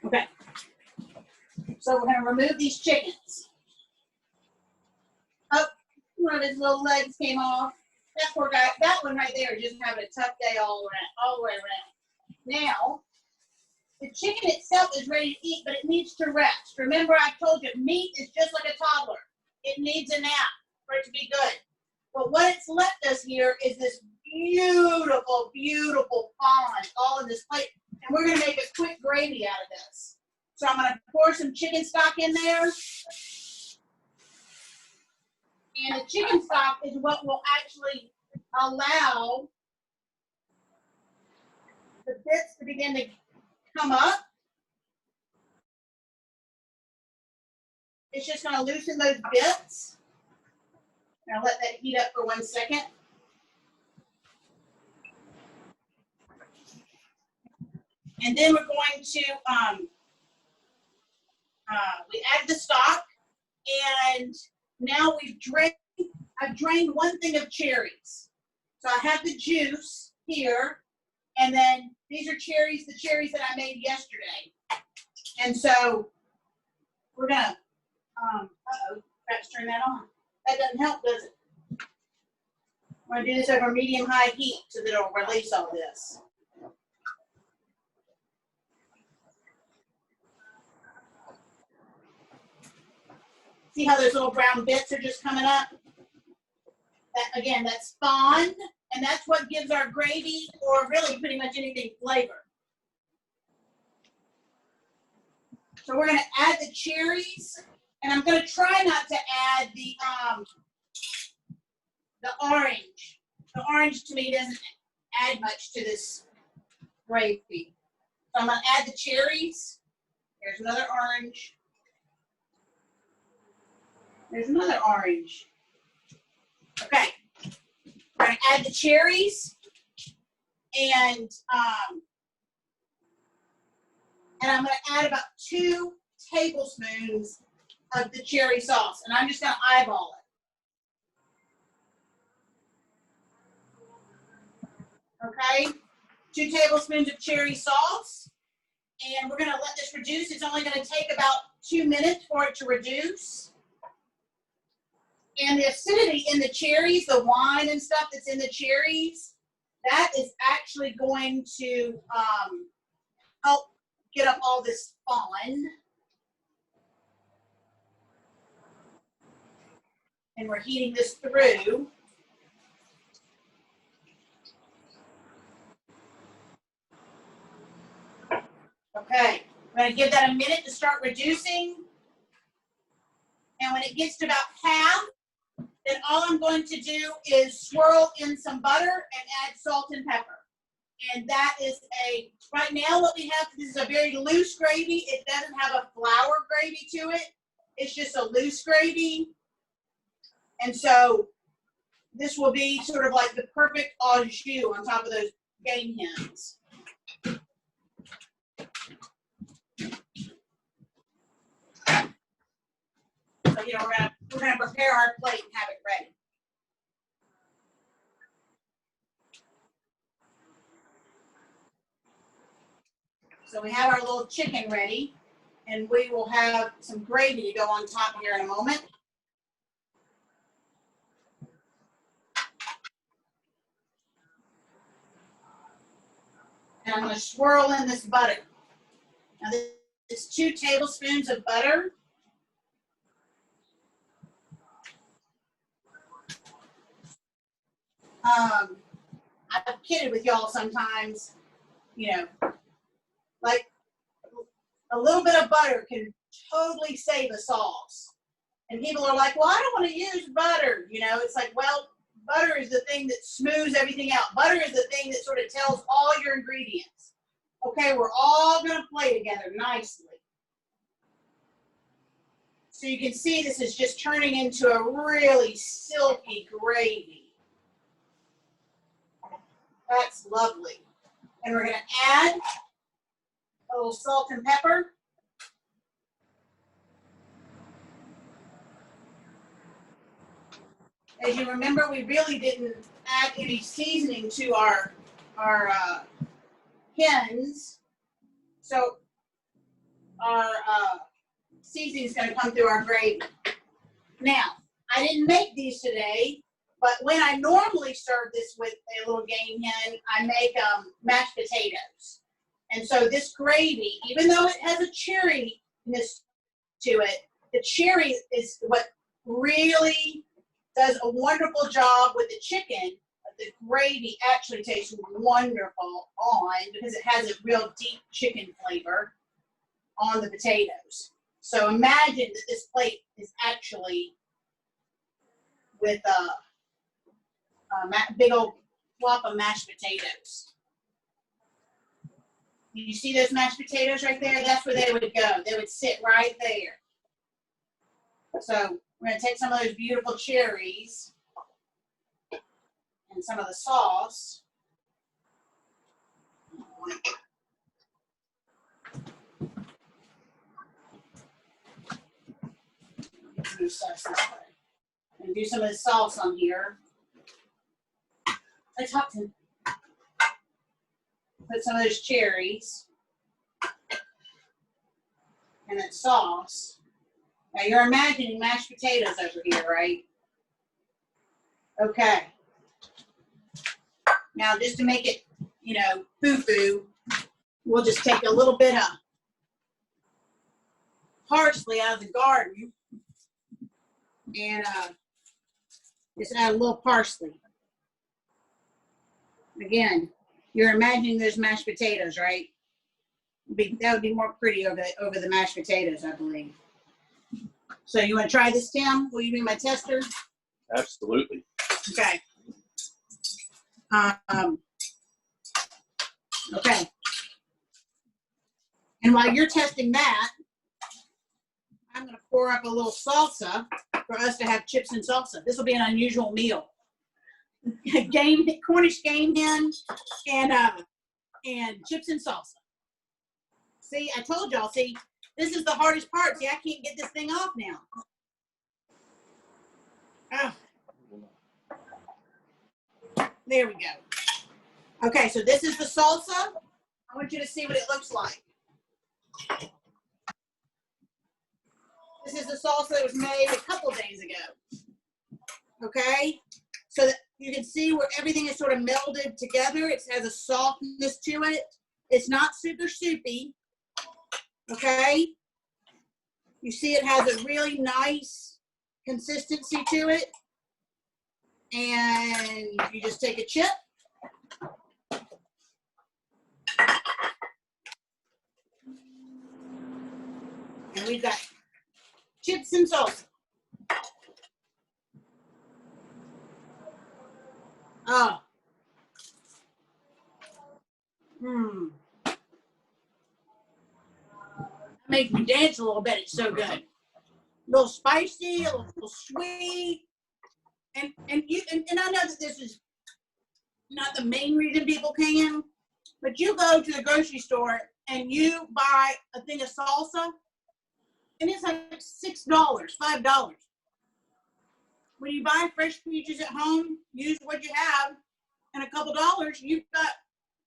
Okay. So we're going to remove these chickens. Oh, one of his little legs came off. That poor guy, that one right there is just having a tough day all the way around. Now, the chicken itself is ready to eat, but it needs to rest. Remember, I told you, meat is just like a toddler. It needs a nap for it to be good. But what it's left us here is this beautiful, beautiful fawn all in this plate. And we're going to make a quick gravy out of this. So I'm going to pour some chicken stock in there. And the chicken stock is what will actually allow the bits to begin to come up. It's just going to loosen those bits. Now let that heat up for 1 second. And then we're going to, we add the stock, and now I've drained 1 thing of cherries. So I have the juice here, and then these are cherries, the cherries that I made yesterday. And so we're gonna, perhaps turn that on. That doesn't help, does it? We're gonna do this over medium-high heat so that it'll release all this. See how those little brown bits are just coming up? That, again, that's spawn, and that's what gives our gravy, or really pretty much anything, flavor. So we're going to add the cherries, and I'm going to try not to add the orange. The orange to me doesn't add much to this gravy. So I'm going to add the cherries. Here's another orange. There's another orange. Okay. We're going to add the cherries, and I'm going to add about 2 tablespoons of the cherry sauce, and I'm just going to eyeball it. Okay, 2 tablespoons of cherry sauce, and we're going to let this reduce. It's only going to take about 2 minutes for it to reduce. And the acidity in the cherries, the wine and stuff that's in the cherries, that is actually going to help get up all this spawn. And we're heating this through. Okay, we're going to give that a minute to start reducing. And when it gets to about half, then all I'm going to do is swirl in some butter and add salt and pepper. And that is right now what we have, this is a very loose gravy. It doesn't have a flour gravy to it. It's just a loose gravy. And so this will be sort of like the perfect au jus on top of those game hens. So, you know, we're gonna prepare our plate and have it ready. So we have our little chicken ready, and we will have some gravy to go on top here in a moment. And I'm going to swirl in this butter. Now this is 2 tablespoons of butter. I've kidded with y'all sometimes, you know, like a little bit of butter can totally save a sauce. And people are like, well, I don't want to use butter. You know, it's like, well, butter is the thing that smooths everything out. Butter is the thing that sort of tells all your ingredients. Okay, we're all going to play together nicely. So you can see this is just turning into a really silky gravy. That's lovely. And we're going to add a little salt and pepper. As you remember, we really didn't add any seasoning to our hens. So our seasoning is going to come through our gravy. Now, I didn't make these today, but when I normally serve this with a little game hen, I make mashed potatoes. And so this gravy, even though it has a cherryness to it, the cherry is what really does a wonderful job with the chicken. The gravy actually tastes wonderful on, because it has a real deep chicken flavor on the potatoes. So imagine that this plate is actually with a big old whop of mashed potatoes. You see those mashed potatoes right there? That's where they would go. They would sit right there. So we're going to take some of those beautiful cherries and some of the sauce. And do some of the sauce on here. Let's hop to put some of those cherries and that sauce. Now you're imagining mashed potatoes over here, right? Okay. Now just to make it, you know, foo-foo, we'll just take a little bit of parsley out of the garden and just add a little parsley. Again, you're imagining those mashed potatoes, right? That would be more pretty over the mashed potatoes, I believe. So you want to try this, Tim? Will you be my tester? Absolutely. Okay. Okay. And while you're testing that, I'm going to pour up a little salsa for us to have chips and salsa. This will be an unusual meal. Cornish game hen and chips and salsa. See, I told y'all, see, this is the hardest part. See, I can't get this thing off now. Oh. There we go. Okay, so this is the salsa. I want you to see what it looks like. This is the salsa that was made a couple days ago. Okay, so that you can see where everything is sort of melded together. It has a softness to it. It's not super soupy. Okay, you see it has a really nice consistency to it. And you just take a chip. And we've got chips and salsa. Oh. That makes me dance a little bit. It's so good. A little spicy, a little sweet. And I know that this is not the main reason people can, but you go to the grocery store and you buy a thing of salsa, and it's like $6, $5. When you buy fresh peaches at home, use what you have, and a couple dollars, you've got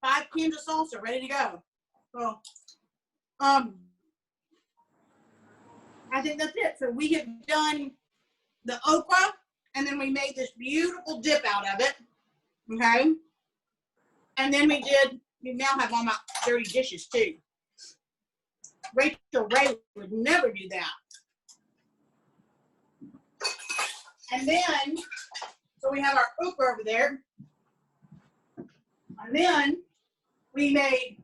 5 cans of salsa ready to go. So, I think that's it. So we have done the okra, and then we made this beautiful dip out of it. Okay. And then we now have all my dirty dishes too. Rachel Ray would never do that. And then, so we have our okra over there. And then we made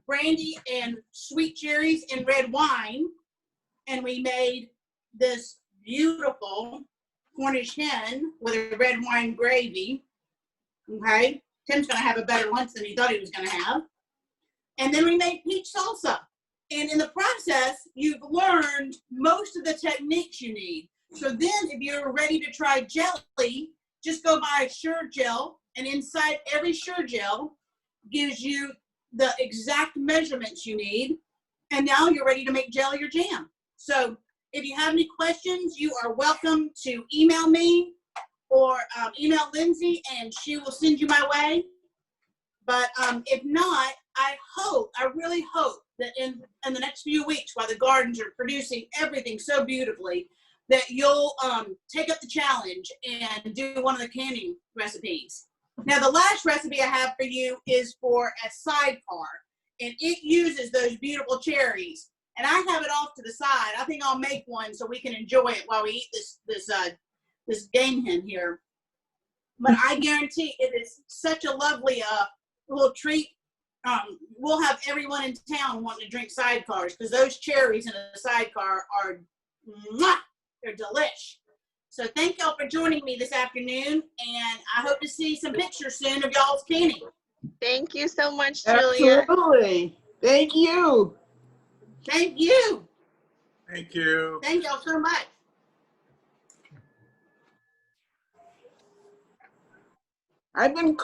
brandy and sweet cherries and red wine. And we made this beautiful Cornish hen with a red wine gravy. Okay. Tim's going to have a better lunch than he thought he was going to have. And then we made peach salsa. And in the process, you've learned most of the techniques you need. So then if you're ready to try jelly, just go buy a Sure Gel, and inside every Sure Gel gives you the exact measurements you need. And now you're ready to make jelly or jam. So if you have any questions, you are welcome to email me or email Lindsay, and she will send you my way. But if not, I really hope that in the next few weeks, while the gardens are producing everything so beautifully, that you'll take up the challenge and do one of the canning recipes. Now, the last recipe I have for you is for a sidecar, and it uses those beautiful cherries. And I have it off to the side. I think I'll make one so we can enjoy it while we eat this game hen here. But I guarantee it is such a lovely little treat. We'll have everyone in town wanting to drink sidecars, because those cherries in a sidecar are, they're delish. So thank y'all for joining me this afternoon, and I hope to see some pictures soon of y'all's canning. Thank you so much, Julia. Absolutely. Thank you. Thank you. Thank you. Thank y'all so much. I've been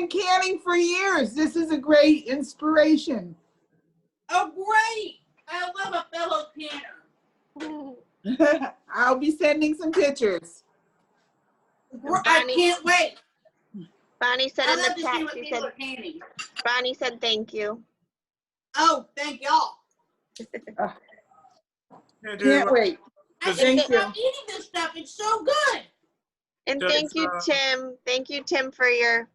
canning for years. This is a great inspiration. Oh, great. I love a fellow canner. I'll be sending some pictures. I can't wait. Bonnie said I in love the to chat, see what she people said, are canning. Bonnie said thank you. Oh, thank y'all. Can't wait. I Thank can't stop eating this stuff. It's so good. And thank you, Tim. Thank you, Tim, for your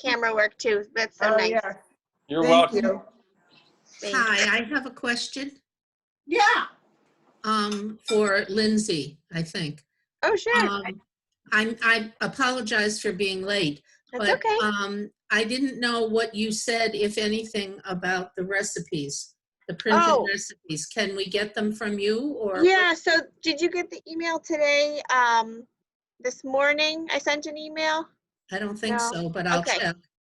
camera work too. That's so nice. Yeah. You're Thank welcome. you. Thank Hi, you. I have a question Yeah. for Lindsay, I think. Oh, sure. I apologize for being late, That's but okay. I didn't know what you said, if anything, about the recipes, the printed recipes. Can we get them from you, or? Yeah, so did you get the email today, this morning? I sent an email? I don't think No. so, but I'll Okay. check.